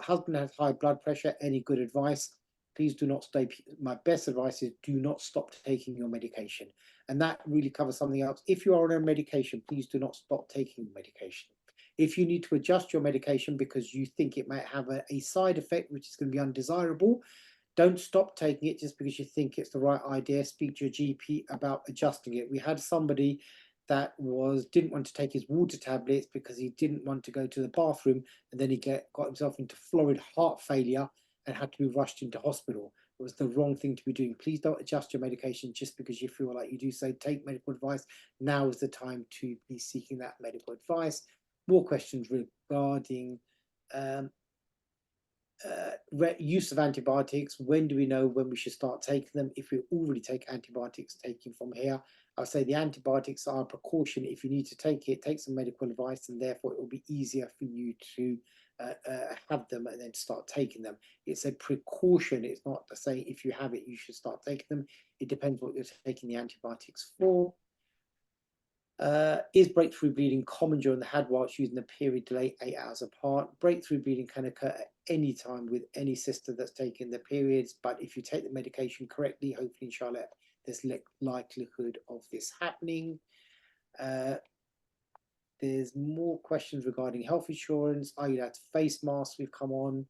husband has high blood pressure. Any good advice? Please do not stay. My best advice is do not stop taking your medication. And that really covers something else. If you are on a medication, please do not stop taking medication. If you need to adjust your medication because you think it might have a side effect, which is going to be undesirable, don't stop taking it just because you think it's the right idea. Speak to your GP about adjusting it. We had somebody that didn't want to take his water tablets because he didn't want to go to the bathroom, and then he got himself into florid heart failure and had to be rushed into hospital. It was the wrong thing to be doing. Please don't adjust your medication just because you feel like you do so. Take medical advice. Now is the time to be seeking that medical advice. More questions regarding use of antibiotics. When do we know when we should start taking them? If we already take antibiotics, taking from here, I'll say the antibiotics are a precaution. If you need to take it, take some medical advice, and therefore it will be easier for you to have them and then start taking them. It's a precaution. It's not to say if you have it, you should start taking them. It depends what you're taking the antibiotics for. Is breakthrough bleeding common during the Hajj whilst using the period delay 8 hours apart? Breakthrough bleeding can occur at any time with any sister that's taking the periods, but if you take the medication correctly, hopefully, inshallah, there's likelihood of this happening. There's more questions regarding health insurance. Are you allowed to face masks? We've come on.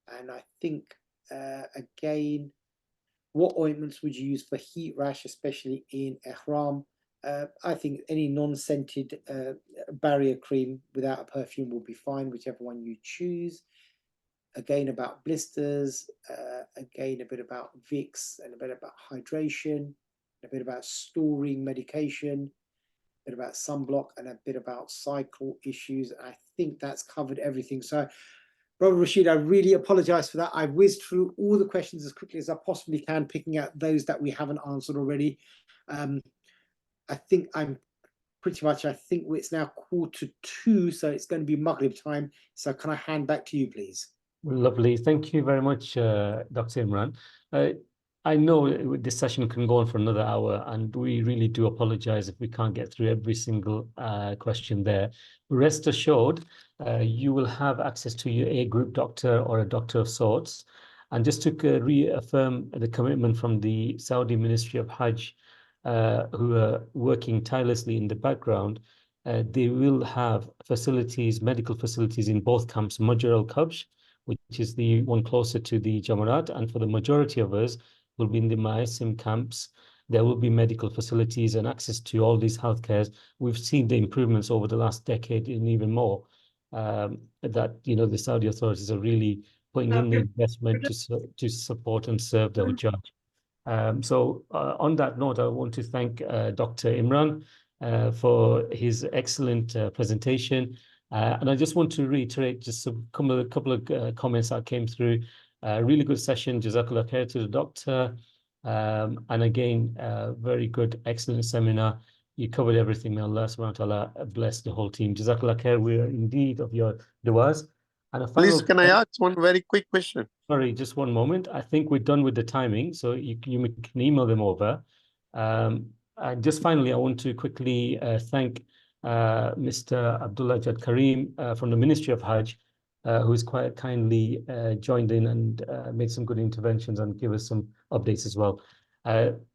And I think, again, what ointments would you use for heat rash, especially in ihram? I think any non-scented barrier cream without a perfume will be fine, whichever one you choose. Again, about blisters, again, a bit about Vicks and a bit about hydration, a bit about storing medication, a bit about sunblock, and a bit about cycle issues. I think that's covered everything. So, Brother Rashid, I really apologize for that. I whizzed through all the questions as quickly as I possibly can, picking out those that we haven't answered already. I think I'm pretty much, I think it's now 1:45, so it's going to be Maghrib time. So can I hand back to you, please? Lovely. Thank you very much, Dr. Imran. I know this session can go on for another hour, and we really do apologize if we can't get through every single question there. Rest assured, you will have access to your A group doctor or a doctor of sorts. And just to reaffirm the commitment from the Saudi Ministry of Hajj, who are working tirelessly in the background, they will have facilities, medical facilities in both camps, Major al-Kabsh, which is the one closer to the Jamarat, and for the majority of us, will be in the Ma'asim camps. There will be medical facilities and access to all these healthcares. We've seen the improvements over the last decade and even more, that, you know, the Saudi authorities are really putting in the investment to support and serve their Hajj. So on that note, I want to thank Dr. Imran for his excellent presentation. And I just want to reiterate just a couple of comments that came through. Really good session. Jazakallah khair to the doctor. And again, very good, excellent seminar. You covered everything. May Allah subhanahu wa ta'ala bless the whole team. Jazakallah khair. We are indeed of your du'as. And a Please, final, can I ask one very quick question? sorry, just one moment. I think we're done with the timing, so you can email them over. And just finally, I want to quickly thank Mr. Abdullah Jad Karim from the Ministry of Hajj, who's quite kindly joined in and made some good interventions and give us some updates as well.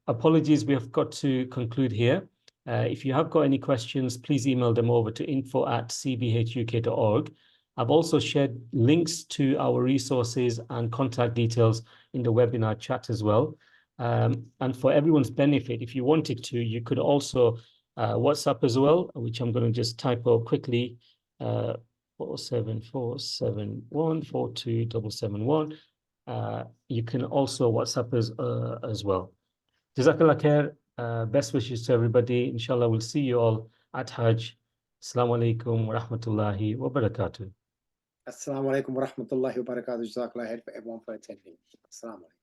Apologies, we have got to conclude here. If you have got any questions, please email them over to info@cbhuk.org. I've also shared links to our resources and contact details in the webinar chat as well. And for everyone's benefit, if you wanted to, you could also WhatsApp as well, which I'm going to just type out quickly, 47471427771. You can also WhatsApp us as well. Jazakallah khair. Best wishes to everybody. Inshallah, we'll see you all at Hajj. Assalamu alaikum wa rahmatullahi wa barakatuh. Assalamu alaikum wa rahmatullahi wa barakatuh. Jazakallah khair for everyone for attending. Assalamu alaikum.